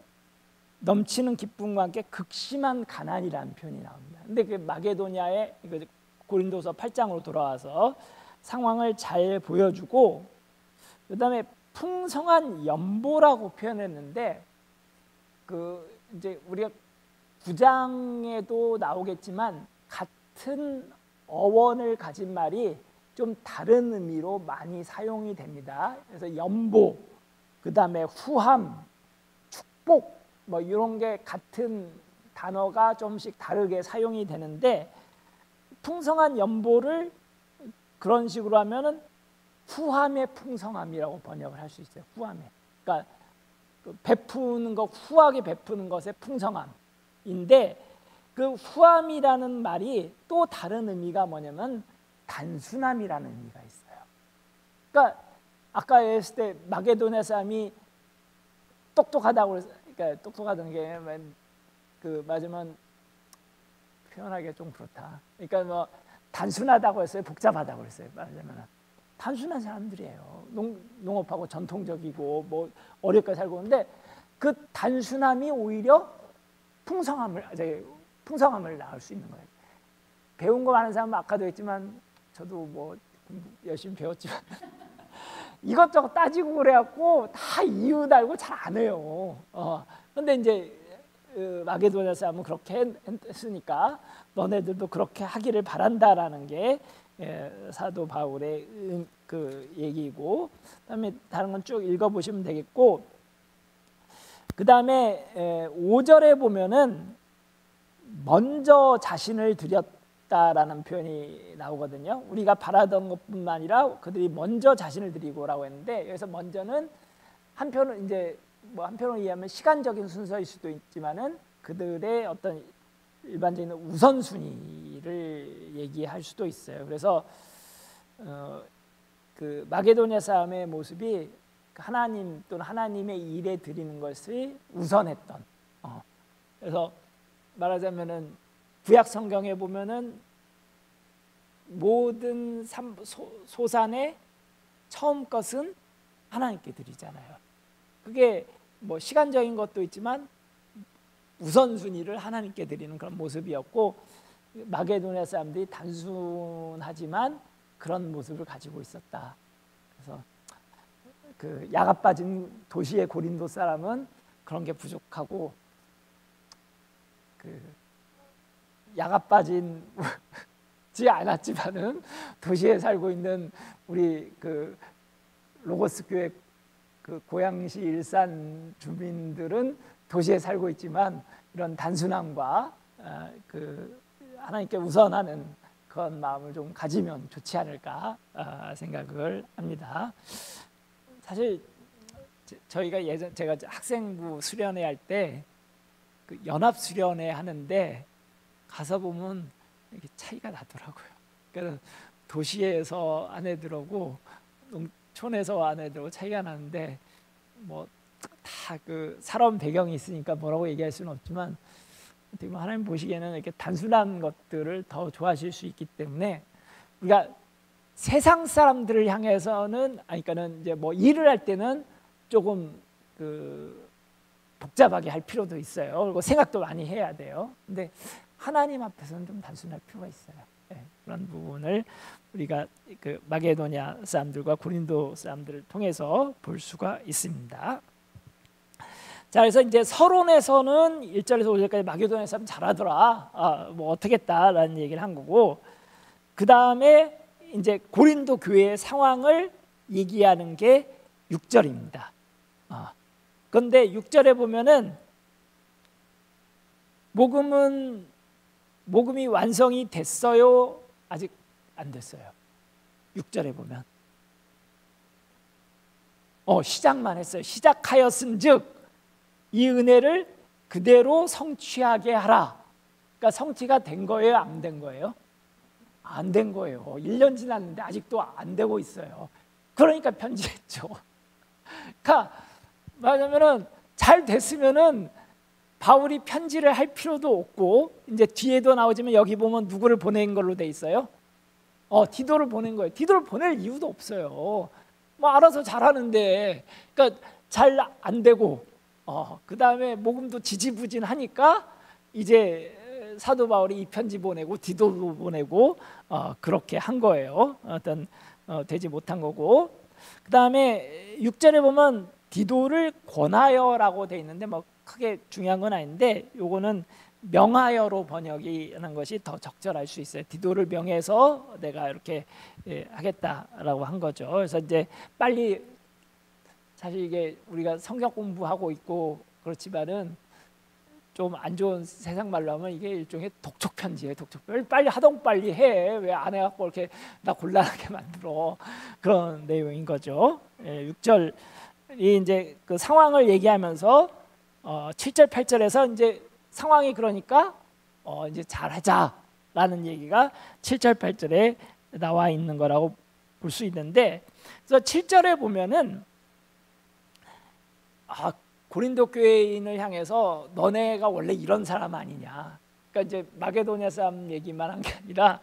넘치는 기쁨과 함께 극심한 가난이라는 표현이 나옵니다. 근데 그 마게도냐의 고린도서 8장으로 돌아와서 상황을 잘 보여주고, 그다음에 풍성한 연보라고 표현했는데, 그 이제 우리가 9장에도 나오겠지만 같은 어원을 가진 말이 좀 다른 의미로 많이 사용이 됩니다. 그래서 연보, 그다음에 후함, 축복 뭐 이런 게 같은 단어가 좀씩 다르게 사용이 되는데, 풍성한 연보를 그런 식으로 하면은 후함의 풍성함이라고 번역을 할 수 있어요. 후함의, 그러니까 베푸는 것, 후하게 베푸는 것의 풍성함인데, 그 후함이라는 말이 또 다른 의미가 뭐냐면 단순함이라는 의미가 있어요. 그러니까 아까 했을 때 마게도냐 사람이 똑똑하다고 그래서, 그러니까 똑똑하다는 게 그 맞으면 표현하기가 좀 그렇다. 그러니까 뭐 단순하다고 했어요, 복잡하다고 했어요. 말하자면 단순한 사람들이에요. 농업하고 전통적이고 뭐 어렵게 살고, 있는데 그 단순함이 오히려 풍성함을 낳을 수 있는 거예요. 배운 거 많은 사람은 아까도 했지만, 저도 뭐 열심히 배웠지만 이것저것 따지고 그래갖고 다 이유 달고 잘 안 해요. 그런데 이제 마게도냐 사람은 그렇게 했으니까 너네들도 그렇게 하기를 바란다라는 게 사도 바울의 그 얘기고, 그다음에 다른 건 쭉 읽어보시면 되겠고, 그다음에 5절에 보면은 먼저 자신을 드렸다라는 표현이 나오거든요. 우리가 바라던 것뿐만 아니라 그들이 먼저 자신을 드리고라고 했는데, 여기서 먼저는 한편은 이제 뭐 한편으로 이해하면 시간적인 순서일 수도 있지만은 그들의 어떤 일반적인 우선순위를 얘기할 수도 있어요. 그래서 그 마게도냐 사람의 모습이 하나님 또는 하나님의 일에 드리는 것을 우선했던. 그래서 말하자면은 구약 성경에 보면은 모든 소산의 처음 것은 하나님께 드리잖아요. 그게 뭐 시간적인 것도 있지만 우선순위를 하나님께 드리는 그런 모습이었고, 마게도냐 사람들이 단순하지만 그런 모습을 가지고 있었다. 그래서 그 야가 빠진 도시의 고린도 사람은 그런 게 부족하고, 그 야가 빠진 지 않았지만은 도시에 살고 있는 우리 그 로고스 교회 그 고양시 일산 주민들은 도시에 살고 있지만 이런 단순함과 그 하나님께 우선하는 그런 마음을 좀 가지면 좋지 않을까 생각을 합니다. 사실 저희가 제가 학생부 수련회 할 때 그 연합 수련회 하는데 가서 보면 이게 차이가 나더라고요. 그래서 도시에서 아내들하고 농촌에서 아내들하고 차이가 나는데, 뭐 다 그 살아온 배경이 있으니까 뭐라고 얘기할 수는 없지만 어떻게 보면 하나님 보시기에는 이렇게 단순한 것들을 더 좋아하실 수 있기 때문에, 우리가 세상 사람들을 향해서는 그러니까는 이제 뭐 일을 할 때는 조금 그 복잡하게 할 필요도 있어요. 그리고 생각도 많이 해야 돼요. 근데 하나님 앞에서는 좀 단순할 필요가 있어요. 네, 그런 부분을 우리가 그 마게도냐 사람들과 고린도 사람들을 통해서 볼 수가 있습니다. 자, 그래서 이제 서론에서는 1절에서 5절까지 마게도냐 사람 잘하더라, 뭐 어떻겠다라는 얘기를 한 거고, 그 다음에 이제 고린도 교회의 상황을 얘기하는 게 6절입니다. 그런데 6절에 보면은 복음이 완성이 됐어요? 아직 안 됐어요. 6절에 보면 시작만 했어요. 시작하였은즉 이 은혜를 그대로 성취하게 하라. 그러니까 성취가 된 거예요, 안 된 거예요? 안 된 거예요. 1년 지났는데 아직도 안 되고 있어요. 그러니까 편지했죠. 그러니까 말하자면은 잘 됐으면은 바울이 편지를 할 필요도 없고, 이제 뒤에도 나오지만 여기 보면 누구를 보낸 걸로 돼 있어요? 디도를 보낸 거예요. 디도를 보낼 이유도 없어요. 뭐 알아서 잘하는데, 그러니까 잘 안 되고, 그 다음에 복음도 지지부진하니까 이제 사도 바울이 이 편지 보내고 디도도 보내고 그렇게 한 거예요. 되지 못한 거고, 그 다음에 6절에 보면 디도를 권하여라고 돼 있는데 뭐 크게 중요한 건 아닌데, 요거는 명하여로 번역이 하는 것이 더 적절할 수 있어요. 디도를 명해서 내가 이렇게 하겠다라고 한 거죠. 그래서 이제 빨리, 사실 이게 우리가 성경 공부하고 있고 그렇지만은 좀 안 좋은 세상 말로 하면 이게 일종의 독촉 편지예요. 독촉 편지. 빨리 하던 빨리 해. 왜 안 해갖고 이렇게 나 곤란하게 만들어. 그런 내용인 거죠. 6절이 이제 그 상황을 얘기하면서 7절 8절에서 이제 상황이 그러니까 이제 잘하자라는 얘기가 7절 8절에 나와 있는 거라고 볼 수 있는데, 그래서 7절에 보면은 고린도 교회인을 향해서 너네가 원래 이런 사람 아니냐. 그러니까 이제 마게도냐 사람 얘기만 한 게 아니라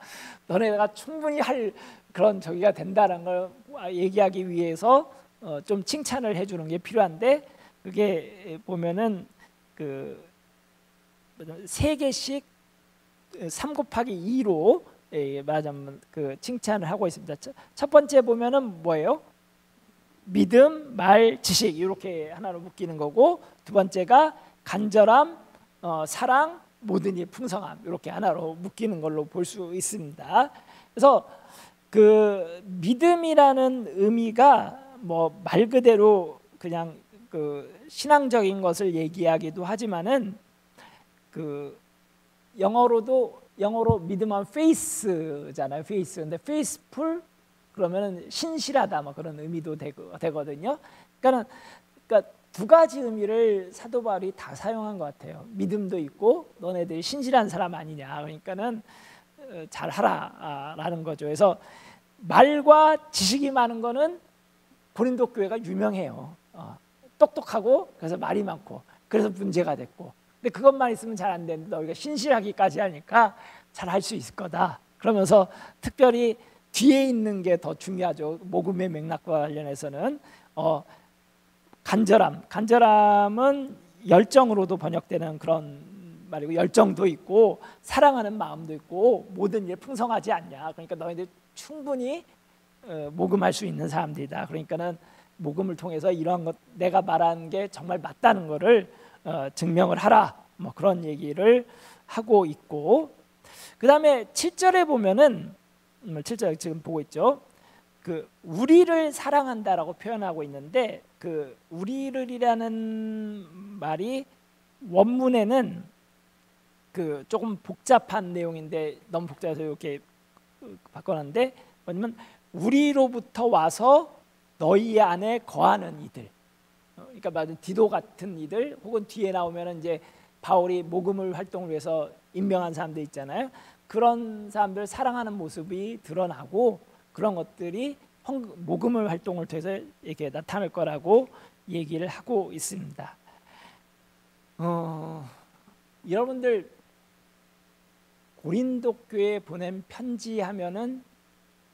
너네가 충분히 할 그런 저기가 된다는 걸 얘기하기 위해서 좀 칭찬을 해주는 게 필요한데, 그게 보면은 그 3개씩 3 곱하기 2로 말하자면 그 칭찬을 하고 있습니다. 첫 번째 보면은 뭐예요? 믿음, 말, 지식 이렇게 하나로 묶이는 거고, 두 번째가 간절함, 사랑, 모든 일 풍성함 이렇게 하나로 묶이는 걸로 볼 수 있습니다. 그래서 그 믿음이라는 의미가 뭐 말 그대로 그냥 그 신앙적인 것을 얘기하기도 하지만은 그 영어로 믿음은 faith잖아요. faith. 근데 faithful 그러면은 신실하다 뭐 그런 의미도 되거든요. 그러니까 두 가지 의미를 사도 바울이 다 사용한 것 같아요. 믿음도 있고 너네들이 신실한 사람 아니냐. 그러니까는 잘하라라는 거죠. 그래서 말과 지식이 많은 거는 고린도 교회가 유명해요. 똑똑하고 그래서 말이 많고 그래서 문제가 됐고, 근데 그것만 있으면 잘 안 되는데 너희가 신실하기까지 하니까 잘 할 수 있을 거다. 그러면서 특별히 뒤에 있는 게 더 중요하죠. 복음의 맥락과 관련해서는 간절함은 열정으로도 번역되는 그런 말이고, 열정도 있고 사랑하는 마음도 있고 모든 일 풍성하지 않냐. 그러니까 너희들 충분히 모금할 수 있는 사람들이다. 그러니까는 모금을 통해서 이러한 것, 내가 말한 게 정말 맞다는 것을 증명을 하라. 뭐 그런 얘기를 하고 있고, 그 다음에 7절에 보면은 7절 지금 보고 있죠. 그 우리를 사랑한다라고 표현하고 있는데, 그 우리를이라는 말이 원문에는 그 조금 복잡한 내용인데 너무 복잡해서 이렇게 바꿔놨는데, 뭐냐면 우리로부터 와서 너희 안에 거하는 이들, 그러니까 맞은 디도 같은 이들, 혹은 뒤에 나오면 이제 바울이 모금을 활동을 위해서 임명한 사람들 있잖아요. 그런 사람들 사랑하는 모습이 드러나고 그런 것들이 모금을 활동을 통해서 이렇게 나타날 거라고 얘기를 하고 있습니다. 여러분들 고린도 교회에 보낸 편지 하면은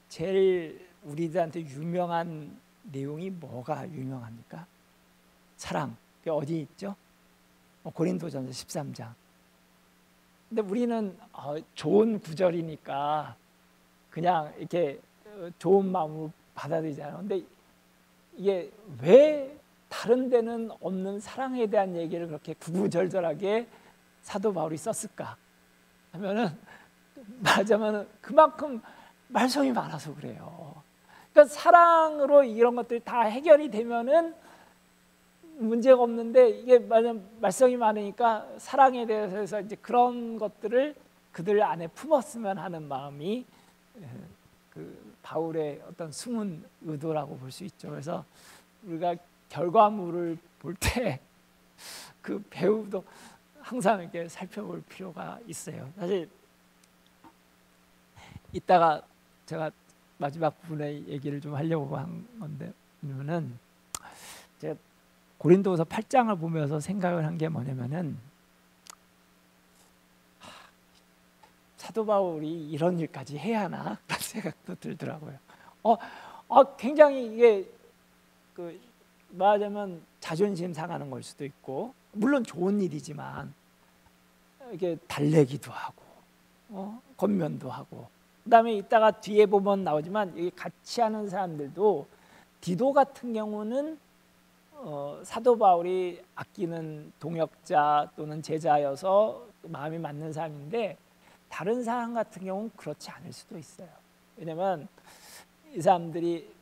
제일 우리들한테 유명한 내용이 뭐가 유명합니까? 사랑. 그게 어디 있죠? 고린도전서 13장. 근데 우리는 좋은 구절이니까 그냥 이렇게 좋은 마음으로 받아들이잖아요. 근데 이게 왜 다른 데는 없는 사랑에 대한 얘기를 그렇게 구구절절하게 사도 바울이 썼을까 하면은, 말하자면 그만큼 말썽이 많아서 그래요. 그러니까 사랑으로 이런 것들이 다 해결이 되면은 문제가 없는데, 이게 말썽이 많으니까 사랑에 대해서 이제 그런 것들을 그들 안에 품었으면 하는 마음이 그 바울의 어떤 숨은 의도라고 볼 수 있죠. 그래서 우리가 결과물을 볼 때 그 배우도 항상 이렇게 살펴볼 필요가 있어요. 사실 이따가 제가 마지막 부분에 얘기를 좀 하려고 한 건데, 왜냐면은 제가 고린도서 8장을 보면서 생각을 한 게 뭐냐면은, 사도 바울이 이런 일까지 해야 하나 그런 생각도 들더라고요. 굉장히 이게 그 말하자면 자존심 상하는 걸 수도 있고, 물론 좋은 일이지만 이게 달래기도 하고 권면도 하고, 그다음에 이따가 뒤에 보면 나오지만 여기 같이 하는 사람들도, 디도 같은 경우는 사도 바울이 아끼는 동역자 또는 제자여서 마음이 맞는 사람인데, 다른 사람 같은 경우는 그렇지 않을 수도 있어요. 왜냐하면 이 사람들이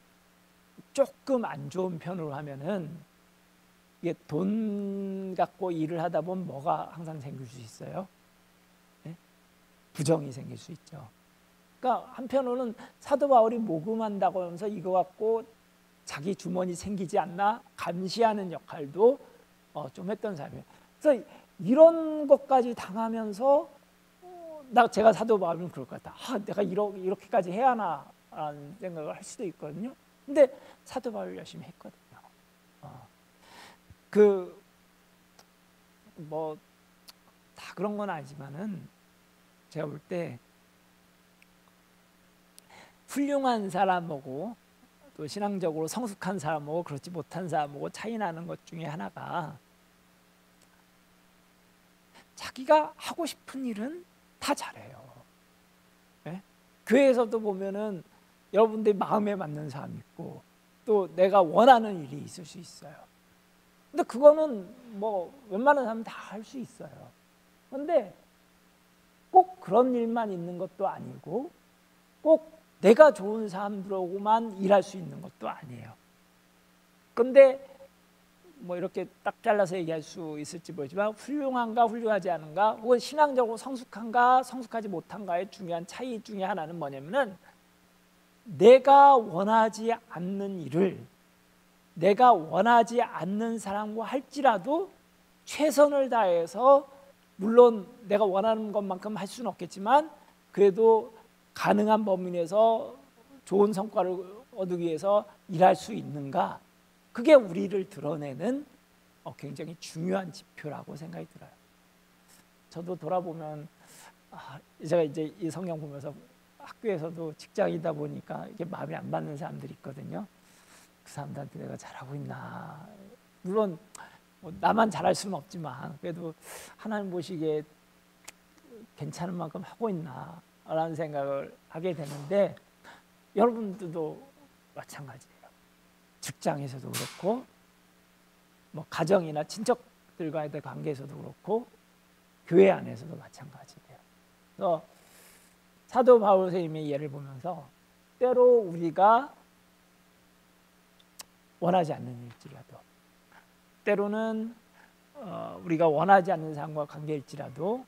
조금 안 좋은 편으로 하면은, 이게 돈 갖고 일을 하다 보면 뭐가 항상 생길 수 있어요? 네? 부정이 생길 수 있죠. 그러니까 한편으로는 사도 바울이 모금한다고 하면서 이거 갖고 자기 주머니 생기지 않나 감시하는 역할도 좀 했던 사람이에요. 그래서 이런 것까지 당하면서 제가 사도 바울은 그럴 것 같다. 내가 이렇게까지 해야 하나라는 생각을 할 수도 있거든요. 근데 사도 바울 열심히 했거든요. 뭐 다 그런 건 아니지만은, 제가 볼 때 훌륭한 사람하고 또 신앙적으로 성숙한 사람하고 그렇지 못한 사람하고 차이 나는 것 중에 하나가, 자기가 하고 싶은 일은 다 잘해요. 네? 교회에서도 보면은 여러분들이 마음에 맞는 사람이 있고 또 내가 원하는 일이 있을 수 있어요. 근데 그거는 뭐 웬만한 사람은 다 할 수 있어요. 그런데 꼭 그런 일만 있는 것도 아니고, 꼭 내가 좋은 사람들하고만 일할 수 있는 것도 아니에요. 그런데 뭐 이렇게 딱 잘라서 얘기할 수 있을지 모르지만, 훌륭한가 훌륭하지 않은가, 혹은 신앙적으로 성숙한가 성숙하지 못한가의 중요한 차이 중에 하나는 뭐냐면은, 내가 원하지 않는 일을 내가 원하지 않는 사람과 할지라도 최선을 다해서, 물론 내가 원하는 것만큼 할 수는 없겠지만 그래도 가능한 범위 내에서 좋은 성과를 얻기 위해서 일할 수 있는가? 그게 우리를 드러내는 굉장히 중요한 지표라고 생각이 들어요. 저도 돌아보면 제가 이제 이 성경 보면서 학교에서도 직장이다 보니까 이게 마음에 안 맞는 사람들이 있거든요. 그 사람들한테 내가 잘하고 있나? 물론 뭐 나만 잘할 수는 없지만 그래도 하나님 보시기에 괜찮은 만큼 하고 있나? 라는 생각을 하게 되는데 여러분들도 마찬가지예요. 직장에서도 그렇고 뭐 가정이나 친척들과의 관계에서도 그렇고 교회 안에서도 마찬가지예요. 그래서 사도 바울 선생님의 예를 보면서 때로 우리가 원하지 않는 일일지라도 때로는 우리가 원하지 않는 사람과 관계일지라도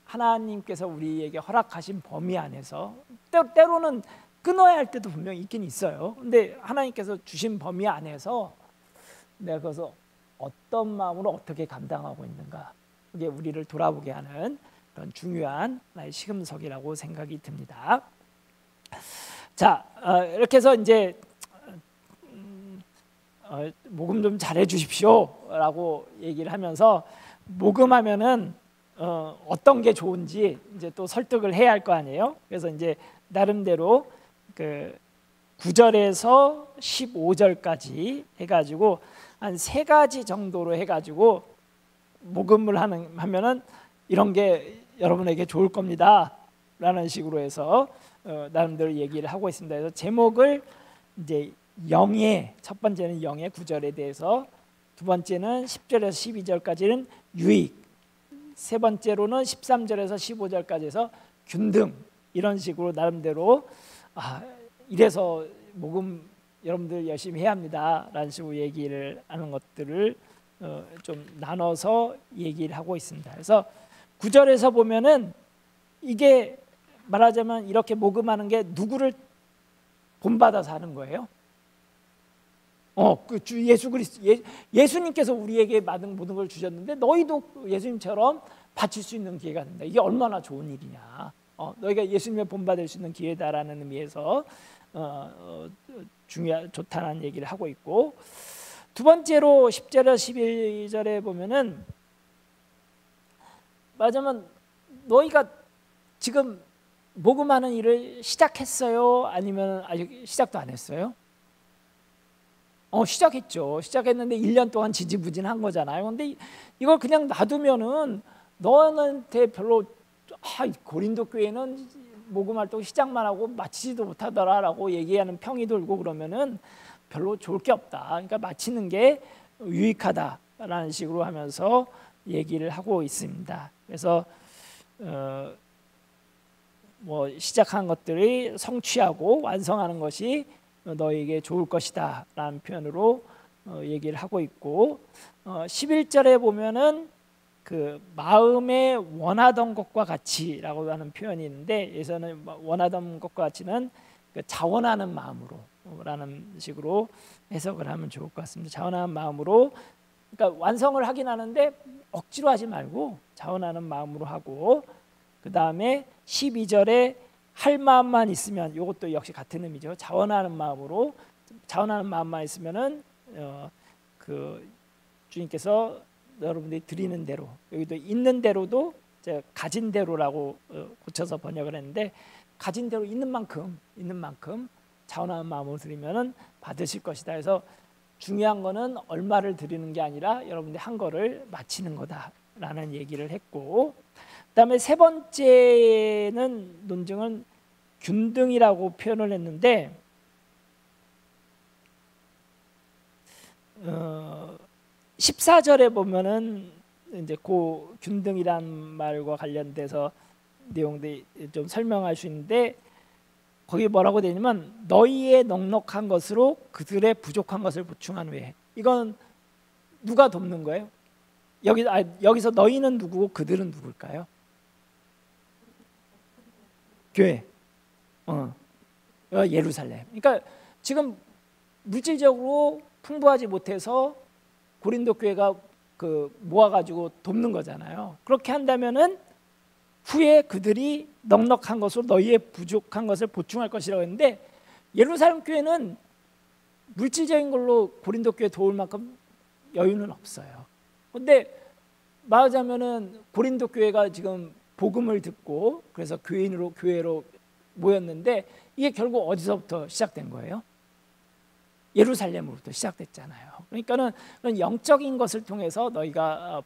하나님께서 우리에게 허락하신 범위 안에서 때로는 끊어야 할 때도 분명히 있긴 있어요. 근데 하나님께서 주신 범위 안에서 내가 그것을 어떤 마음으로 어떻게 감당하고 있는가, 그게 우리를 돌아보게 하는 그런 중요한 하나의 시금석이라고 생각이 듭니다. 자, 이렇게 해서 이제 모금 좀 잘해 주십시오라고 얘기를 하면서 모금하면은 어떤 게 좋은지 이제 또 설득을 해야 할 거 아니에요. 그래서 이제 나름대로 그 9절에서 15절까지 해가지고 한 3가지 정도로 해가지고 모금을 하면은 이런 게 여러분에게 좋을 겁니다라는 식으로 해서 나름대로 얘기를 하고 있습니다. 그래서 제목을 이제 영예, 첫 번째는 영예 9절에 대해서, 두 번째는 10절에서 12절까지는 유익, 세 번째로는 13절에서 15절까지 해서 균등, 이런 식으로 나름대로 이래서 모금 여러분들 열심히 해야 합니다라는 식으로 얘기를 하는 것들을 좀 나눠서 얘기를 하고 있습니다. 그래서 9절에서 보면은 이게 말하자면 이렇게 모금하는 게 누구를 본받아서 하는 거예요. 그 주 예수 그리스도 예수님께서 우리에게 모든 걸 주셨는데 너희도 예수님처럼 바칠 수 있는 기회가 된다. 이게 얼마나 좋은 일이냐. 너희가 예수님을 본받을 수 있는 기회다라는 의미에서 좋다는 얘기를 하고 있고, 두 번째로 10절에서 11절에 보면은 말하자면 너희가 지금 모금하는 일을 시작했어요? 아니면 아직 시작도 안 했어요? 시작했죠. 시작했는데 1년 동안 지지부진한 거잖아요. 근데 이걸 그냥 놔두면은 너한테 별로 고린도 교회는 모금 활동 시작만 하고 마치지도 못하더라라고 얘기하는 평이 돌고 그러면은 별로 좋을 게 없다. 그러니까 마치는 게 유익하다라는 식으로 하면서 얘기를 하고 있습니다. 그래서 뭐 시작한 것들이 성취하고 완성하는 것이 너에게 좋을 것이다 라는 표현으로 얘기를 하고 있고, 11절에 보면은 그 마음에 원하던 것과 같이라고 하는 표현이 있는데, 여기서는 원하던 것과 같이는 그 자원하는 마음으로 라는 식으로 해석을 하면 좋을 것 같습니다. 자원하는 마음으로, 그러니까 완성을 하긴 하는데 억지로 하지 말고 자원하는 마음으로 하고, 그 다음에 12절에 할 마음만 있으면, 이것도 역시 같은 의미죠. 자원하는 마음으로, 자원하는 마음만 있으면은 그 주님께서 여러분들이 드리는 대로, 여기도 있는 대로도 가진 대로라고 고쳐서 번역을 했는데, 가진 대로 있는 만큼 자원하는 마음으로 드리면은 받으실 것이다. 그래서 중요한 거는 얼마를 드리는 게 아니라 여러분들이 한 거를 마치는 거다라는 얘기를 했고, 그다음에 세 번째는 논증은 균등이라고 표현을 했는데, 14절에 보면은 이제 그 균등이란 말과 관련돼서 내용들이 좀 설명할 수 있는데, 거기 뭐라고 되냐면 너희의 넉넉한 것으로 그들의 부족한 것을 보충한 후에, 이건 누가 돕는 거예요? 여기서 너희는 누구고 그들은 누굴까요? 교회, 예루살렘. 그러니까 지금 물질적으로 풍부하지 못해서 고린도 교회가 모아가지고 돕는 거잖아요. 그렇게 한다면은 후에 그들이 넉넉한 것으로 너희의 부족한 것을 보충할 것이라고 했는데, 예루살렘 교회는 물질적인 걸로 고린도 교회 도울 만큼 여유는 없어요. 근데 말하자면은 고린도 교회가 지금 복음을 듣고 그래서 교회로 모였는데 이게 결국 어디서부터 시작된 거예요? 예루살렘으로부터 시작됐잖아요. 그러니까는 그런 영적인 것을 통해서 너희가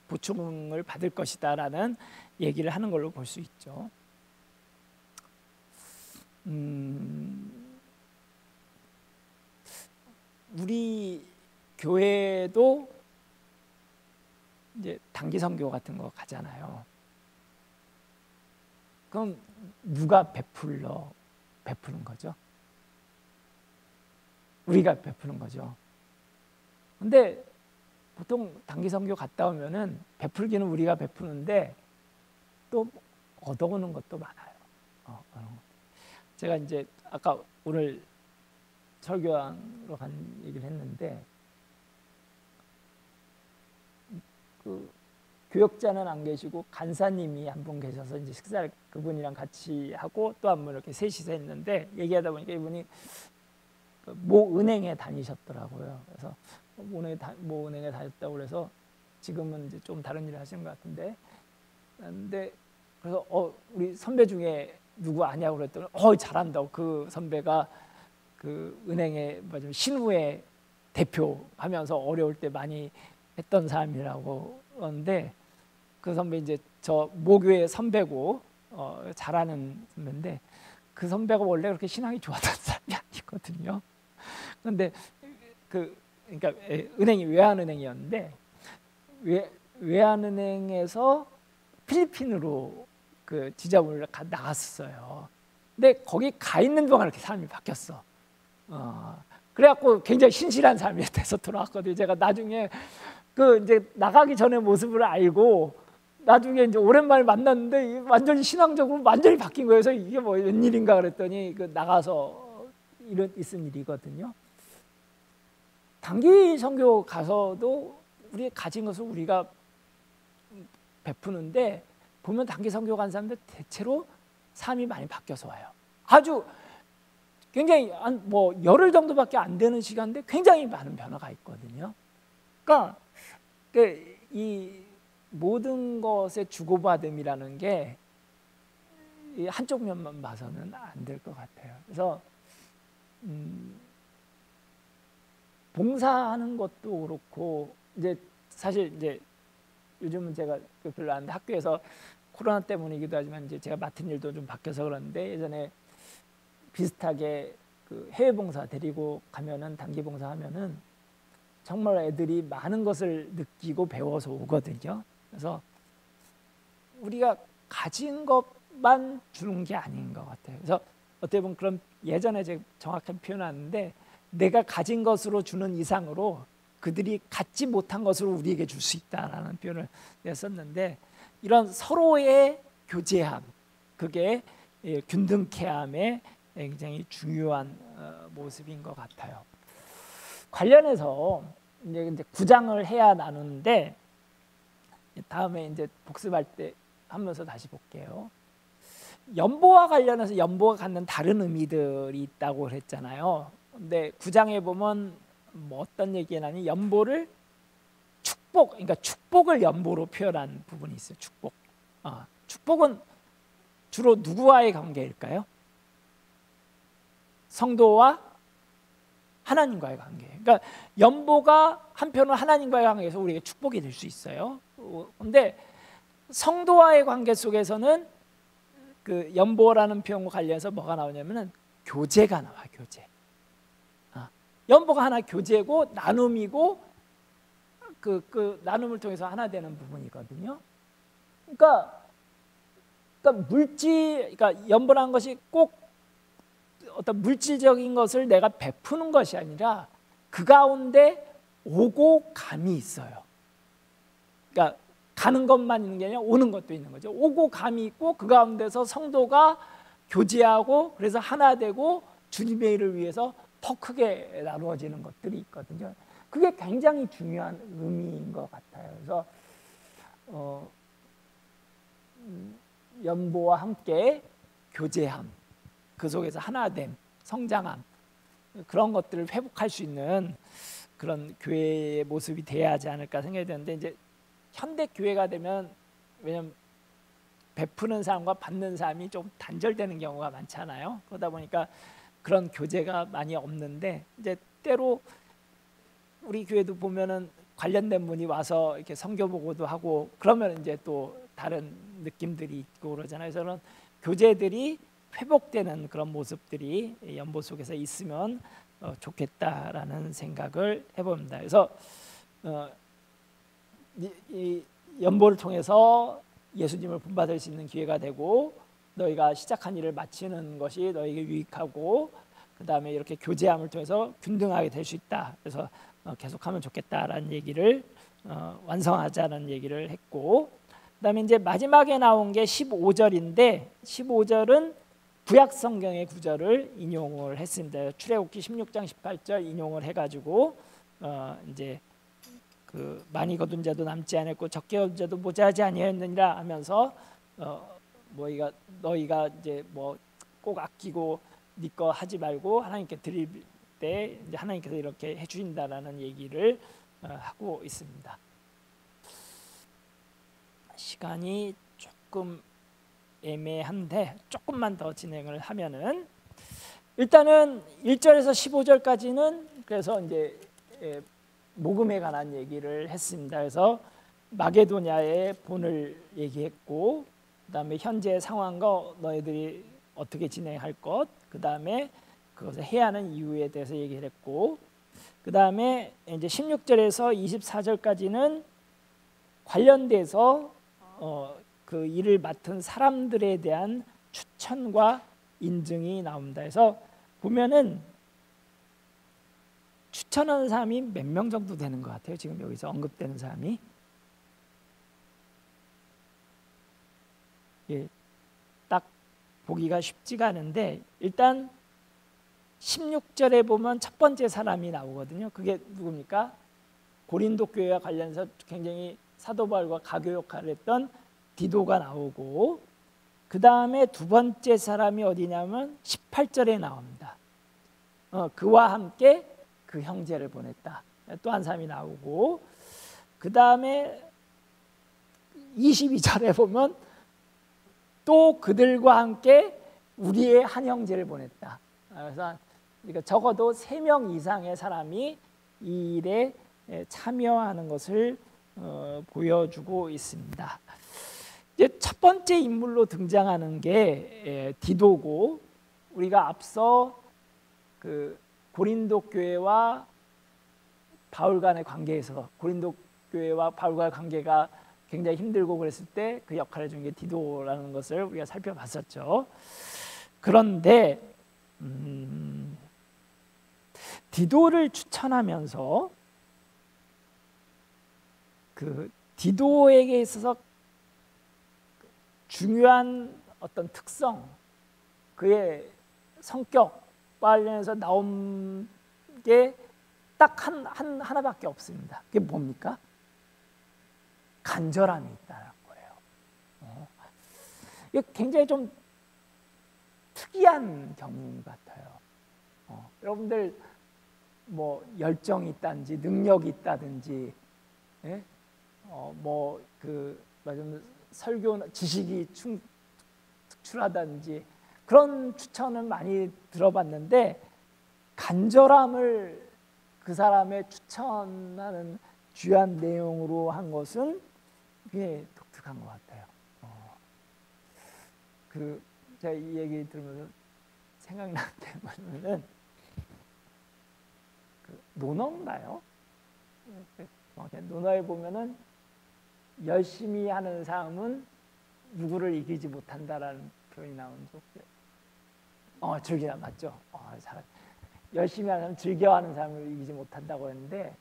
보충을 받을 것이다라는 얘기를 하는 걸로 볼 수 있죠. 우리 교회도 이제 단기 선교 같은 거 가잖아요. 그럼 누가 베푸는 거죠? 우리가 베푸는 거죠. 근데 보통 단기 선교 갔다 오면은 베풀기는 우리가 베푸는데 또 얻어오는 것도 많아요. 제가 이제 아까 오늘 설교하러 간 얘기를 했는데 그 교역자는 안 계시고 간사님이 한 분 계셔서 이제 식사를 그분이랑 같이 하고 또 한 분 이렇게 셋이서 했는데 얘기하다 보니까 이분이 모 은행에 다니셨더라고요. 그래서 모 은행에 다녔다고 그래서 지금은 이제 좀 다른 일을 하시는 것 같은데, 근데 그래서 우리 선배 중에 누구 아냐고 그랬더니 잘한다고. 그 선배가 그 은행의 신우회 대표하면서 어려울 때 많이 했던 사람이라고 그러는데, 그 선배 이제 저 모교의 선배고 잘하는 선배인데, 그 선배가 원래 그렇게 신앙이 좋았던 사람이 아니거든요. 그런데 그러니까 은행이 외환은행이었는데 외환은행에서 필리핀으로 그 지점을 나갔어요. 근데 거기 가 있는 동안 이렇게 사람이 바뀌었어. 그래갖고 굉장히 신실한 사람이 돼서 돌아왔거든요. 제가 나중에 그 이제 나가기 전에 모습을 알고 나중에 이제 오랜만에 만났는데 완전히 신앙적으로 완전히 바뀐 거예요. 그래서 이게 뭐 웬일인가 그랬더니 그 나가서 있은 일이거든요. 단기 선교 가서도 우리 가진 것을 우리가 베푸는데 보면 단기 선교 간 사람들 대체로 삶이 많이 바뀌어서 와요. 아주 굉장히 한 뭐 열흘 정도밖에 안 되는 시간인데 굉장히 많은 변화가 있거든요. 그러니까 이 모든 것의 주고받음이라는 게 한쪽 면만 봐서는 안 될 것 같아요. 그래서 봉사하는 것도 그렇고, 이제 사실 이제 요즘은 제가 별로 안 하는데 학교에서 코로나 때문이기도 하지만 이제 제가 맡은 일도 좀 바뀌어서 그러는데, 예전에 비슷하게 그 해외 봉사 데리고 가면은 단기 봉사하면은 정말 애들이 많은 것을 느끼고 배워서 오거든요. 그래서 우리가 가진 것만 주는 게 아닌 것 같아요. 그래서 어떻게 보면 그런, 예전에 제가 정확한 표현하는데, 내가 가진 것으로 주는 이상으로 그들이 갖지 못한 것으로 우리에게 줄 수 있다라는 표현을 썼는데, 이런 서로의 교제함, 그게 균등케함의 굉장히 중요한 모습인 것 같아요. 관련해서 이제 9장을 해야 나누는데, 다음에 이제 복습할 때 하면서 다시 볼게요. 연보와 관련해서 연보가 갖는 다른 의미들이 있다고 그랬잖아요. 근데 9장에 보면 뭐 어떤 얘기가 나니, 연보를 축복, 그러니까 축복을 연보로 표현한 부분이 있어요. 축복. 축복은 주로 누구와의 관계일까요? 성도와 하나님과의 관계. 그러니까 연보가 한편으로 하나님과의 관계에서 우리에게 축복이 될 수 있어요. 그런데 성도와의 관계 속에서는 그 연보라는 표현과 관련해서 뭐가 나오냐면은 교제가 나와. 교제. 연보가 하나 교제고 나눔이고, 그 나눔을 통해서 하나 되는 부분이거든요. 그러니까 그러니까 연보라는 것이 꼭 어떤 물질적인 것을 내가 베푸는 것이 아니라 그 가운데 오고 감이 있어요. 그러니까 가는 것만 있는 게 아니라 오는 것도 있는 거죠. 오고 감이 있고, 그 가운데서 성도가 교제하고 그래서 하나 되고 주님의 일을 위해서 더 크게 나누어지는 것들이 있거든요. 그게 굉장히 중요한 의미인 것 같아요. 그래서 연보와 함께 교제함, 그 속에서 하나됨, 성장함, 그런 것들을 회복할 수 있는 그런 교회의 모습이 돼야 하지 않을까 생각이 드는데, 이제 현대 교회가 되면, 왜냐면 베푸는 사람과 받는 사람이 좀 단절되는 경우가 많잖아요. 그러다 보니까 그런 교제가 많이 없는데, 이제 때로 우리 교회도 보면은 관련된 분이 와서 이렇게 선교 보고도 하고 그러면 이제 또 다른 느낌들이 있고 그러잖아요. 그래서 그런 교제들이 회복되는 그런 모습들이 연보 속에서 있으면 좋겠다라는 생각을 해봅니다. 그래서 이 연보를 통해서 예수님을 본받을 수 있는 기회가 되고, 너희가 시작한 일을 마치는 것이 너희에게 유익하고, 그 다음에 이렇게 교제함을 통해서 균등하게 될 수 있다. 그래서 계속하면 좋겠다라는 얘기를 완성하자는 얘기를 했고, 그다음에 이제 마지막에 나온 게 15절인데 15절은 구약 성경의 구절을 인용을 했습니다. 출애굽기 16장 18절 인용을 해가지고 이제 그 많이 거둔 자도 남지 않았고 적게 거둔 자도 모자라지 아니하였느니라 하면서 너희가 이제 뭐 꼭 아끼고 네 거 하지 말고 하나님께 드릴 때 이제 하나님께서 이렇게 해주신다라는 얘기를 하고 있습니다. 시간이 조금 애매한데 조금만 더 진행을 하면은, 일단은 1절에서 15절까지는 그래서 이제 복음에 관한 얘기를 했습니다. 그래서 마게도냐의 본을 얘기했고, 그다음에 현재 상황과 너희들이 어떻게 진행할 것, 그다음에 그것을 해야 하는 이유에 대해서 얘기를 했고, 그다음에 이제 16절에서 24절까지는 관련돼서 그 일을 맡은 사람들에 대한 추천과 인증이 나옵니다. 그래서 보면은 추천하는 사람이 몇 명 정도 되는 것 같아요. 지금 여기서 언급되는 사람이 딱 보기가 쉽지가 않은데, 일단 16절에 보면 첫 번째 사람이 나오거든요. 그게 누굽니까? 고린도 교회와 관련해서 굉장히 사도 바울과 가교 역할을 했던 디도가 나오고, 그 다음에 두 번째 사람이 어디냐면 18절에 나옵니다. 그와 함께 그 형제를 보냈다. 또 한 사람이 나오고, 그 다음에 22절에 보면 또 그들과 함께 우리의 한 형제를 보냈다. 그래서 그러니까 적어도 3명 이상의 사람이 이 일에 참여하는 것을 보여주고 있습니다. 이제 첫 번째 인물로 등장하는 게 디도고, 우리가 앞서 그 고린도 교회와 바울 간의 관계에서 고린도 교회와 바울과의 관계가 굉장히 힘들고 그랬을 때 그 역할을 해준 게 디도라는 것을 우리가 살펴봤었죠. 그런데 디도를 추천하면서 그 디도에게 있어서 중요한 어떤 특성, 그의 성격과 관련해서 나온 게 딱 하나밖에 없습니다. 그게 뭡니까? 간절함이 있다는 거예요. 이게 굉장히 좀 특이한 경우 같아요. 여러분들 뭐 열정이 있다든지 능력이 있다든지, 설교 지식이 특출하다든지 그런 추천은 많이 들어봤는데, 간절함을 그 사람의 추천하는 주요한 내용으로 한 것은 꽤 독특한 것 같아요. 제가 이 얘기 들으면서 생각나는 게 뭐냐면은 논어인가요? 논어에 보면은 열심히 하는 사람은 누구를 이기지 못한다라는 표현이 나오는데, 즐기다 맞죠? 열심히 하는 사람, 즐겨하는 사람을 이기지 못한다고 했는데,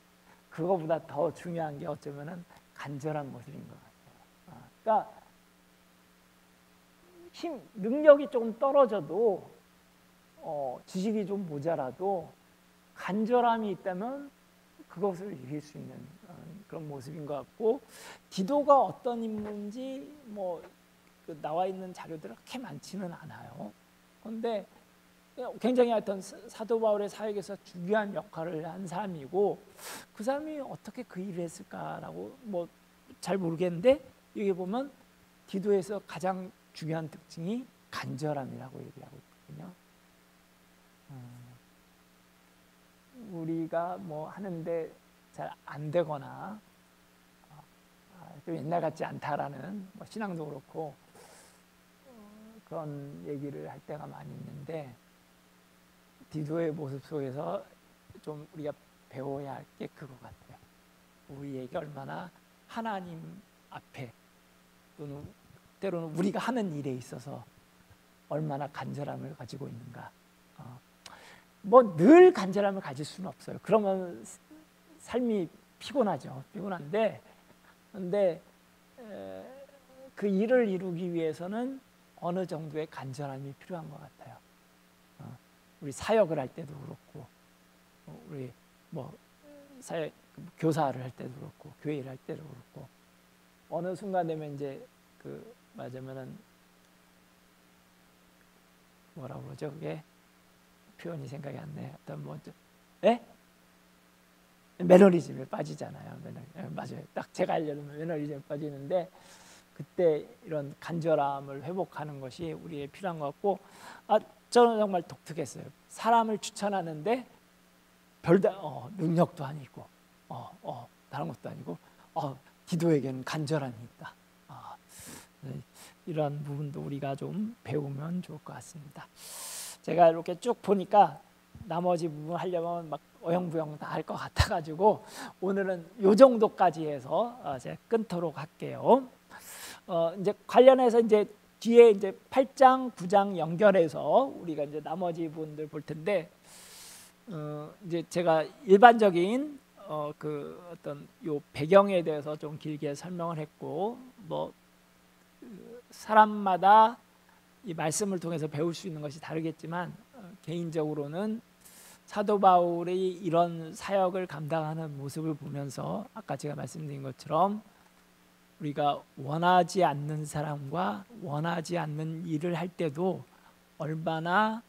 그거보다 더 중요한 게 어쩌면은 간절한 모습인 것 같아요. 그러니까 능력이 조금 떨어져도, 지식이 좀 모자라도 간절함이 있다면 그것을 이길 수 있는 그런 모습인 것 같고, 디도가 어떤 인물인지 나와 있는 자료들은 그렇게 많지는 않아요. 그런데 굉장히 하여튼 사도 바울의 사역에서 중요한 역할을 한 사람이고 그 사람이 어떻게 그 일을 했을까라고 뭐 잘 모르겠는데 여기 보면 디도에서 가장 중요한 특징이 간절함이라고 얘기하고 있거든요. 우리가 뭐 하는데 잘 안 되거나 좀 옛날 같지 않다라는 뭐 신앙도 그렇고 그런 얘기를 할 때가 많이 있는데 디도의 모습 속에서 좀 우리가 배워야 할 게 그거 같아요. 우리에게 얼마나 하나님 앞에 또는 때로는 우리가 하는 일에 있어서 얼마나 간절함을 가지고 있는가. 뭐 늘 간절함을 가질 수는 없어요. 그러면 삶이 피곤하죠. 피곤한데 근데 그 일을 이루기 위해서는 어느 정도의 간절함이 필요한 것 같아요. 우리 사역을 할 때도 그렇고 우리 뭐 사역 교사를 할 때도 그렇고 교회를 할 때도 그렇고 어느 순간 되면 이제 그 맞으면은 뭐라고 그러죠? 그게 표현이 생각이 안 나요. 어떤 뭐 예? 매너리즘에 빠지잖아요. 맞아요. 딱 제가 하려면 매너리즘에 빠지는데 그때 이런 간절함을 회복하는 것이 우리의 필요한 것 같고 저는 정말 독특했어요. 사람을 추천하는데 능력도 아니고 다른 것도 아니고 기도에게는 간절함이 있다. 이런 부분도 우리가 좀 배우면 좋을 것 같습니다. 제가 이렇게 쭉 보니까 나머지 부분 하려면 막 어영부영 다 할 것 같아가지고 오늘은 요 정도까지 해서 제가 끊도록 할게요. 이제 관련해서 이제 뒤에 이제 8장, 9장 연결해서 우리가 이제 나머지 부분들 볼 텐데 이제 제가 일반적인 그 어떤 요 배경에 대해서 좀 길게 설명을 했고 뭐 사람마다 이 말씀을 통해서 배울 수 있는 것이 다르겠지만 개인적으로는 사도 바울이 이런 사역을 감당하는 모습을 보면서 아까 제가 말씀드린 것처럼 우리가 원하지 않는 사람과 원하지 않는 일을 할 때도 얼마나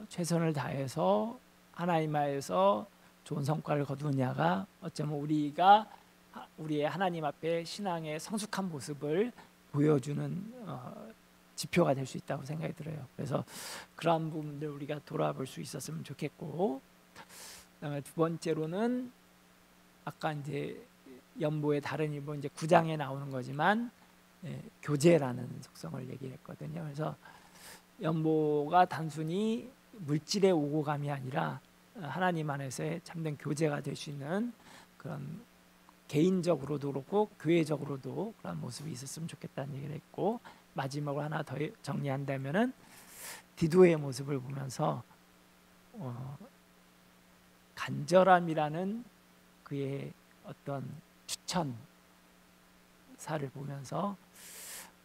최선을 다해서 하나님 앞에서 좋은 성과를 거두느냐가 어쩌면 우리가 우리의 하나님 앞에 신앙의 성숙한 모습을 보여주는 지표가 될 수 있다고 생각이 들어요. 그래서 그러한 부분들 우리가 돌아볼 수 있었으면 좋겠고, 그다음에 두 번째로는 아까 이제 연보의 다른 일부 이제 9장에 나오는 거지만 교제라는 속성을 얘기했거든요. 그래서 연보가 단순히 물질의 오고 감이 아니라 하나님 안에서의 참된 교제가 될 수 있는 그런 개인적으로도 그렇고 교회적으로도 그런 모습이 있었으면 좋겠다는 얘기를 했고, 마지막으로 하나 더 정리한다면은 디도의 모습을 보면서 간절함이라는 그의 어떤 추천사를 보면서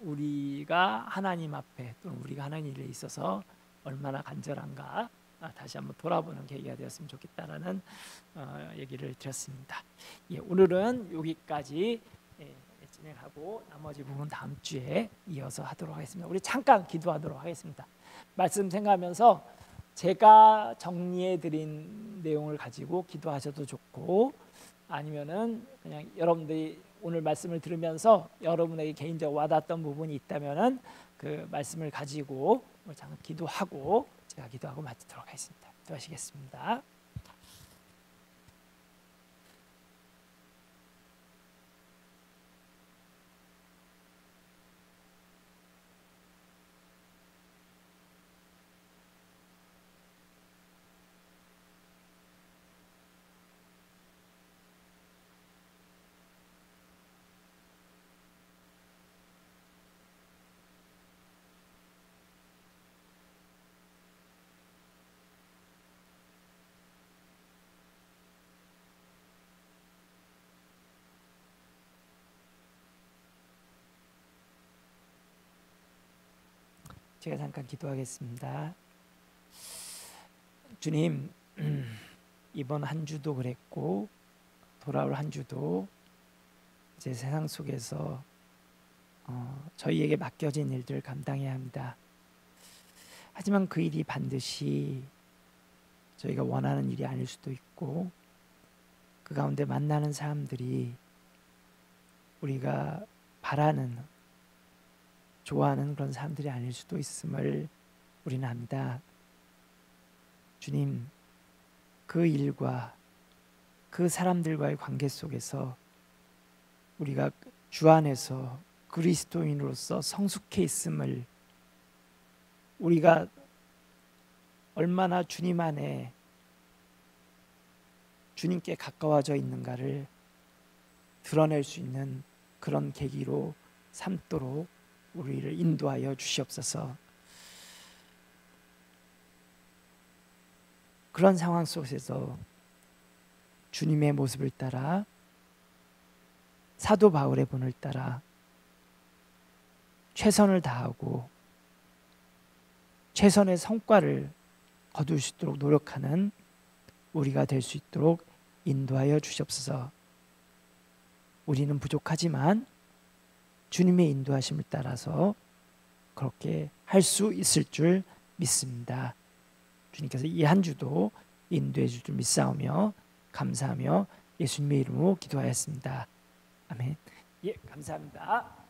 우리가 하나님 앞에 또는 우리가 하는 일에 있어서 얼마나 간절한가 다시 한번 돌아보는 계기가 되었으면 좋겠다라는 얘기를 드렸습니다. 오늘은 여기까지 진행하고 나머지 부분 다음 주에 이어서 하도록 하겠습니다. 우리 잠깐 기도하도록 하겠습니다. 말씀 생각하면서 제가 정리해 드린 내용을 가지고 기도하셔도 좋고 아니면은 그냥 여러분들이 오늘 말씀을 들으면서 여러분에게 개인적으로 와닿았던 부분이 있다면은 그 말씀을 가지고 잠깐 기도하고 제가 기도하고 마치도록 하겠습니다. 기도하시겠습니다. 제가 잠깐 기도하겠습니다. 주님, 이번 한 주도 그랬고 돌아올 한 주도 이제 세상 속에서 저희에게 맡겨진 일들을 감당해야 합니다. 하지만 그 일이 반드시 저희가 원하는 일이 아닐 수도 있고, 그 가운데 만나는 사람들이 우리가 바라는, 좋아하는 그런 사람들이 아닐 수도 있음을 우리는 압니다. 주님, 그 일과 그 사람들과의 관계 속에서 우리가 주 안에서 그리스도인으로서 성숙해 있음을, 우리가 얼마나 주님 안에 주님께 가까워져 있는가를 드러낼 수 있는 그런 계기로 삼도록 우리를 인도하여 주시옵소서. 그런 상황 속에서 주님의 모습을 따라, 사도 바울의 본을 따라 최선을 다하고 최선의 성과를 거둘 수 있도록 노력하는 우리가 될 수 있도록 인도하여 주시옵소서. 우리는 부족하지만 주님의 인도하심을 따라서 그렇게 할 수 있을 줄 믿습니다. 주님께서 이 한 주도 인도해 줄 줄 믿사오며 감사하며 예수님의 이름으로 기도하였습니다. 아멘. 예, 감사합니다.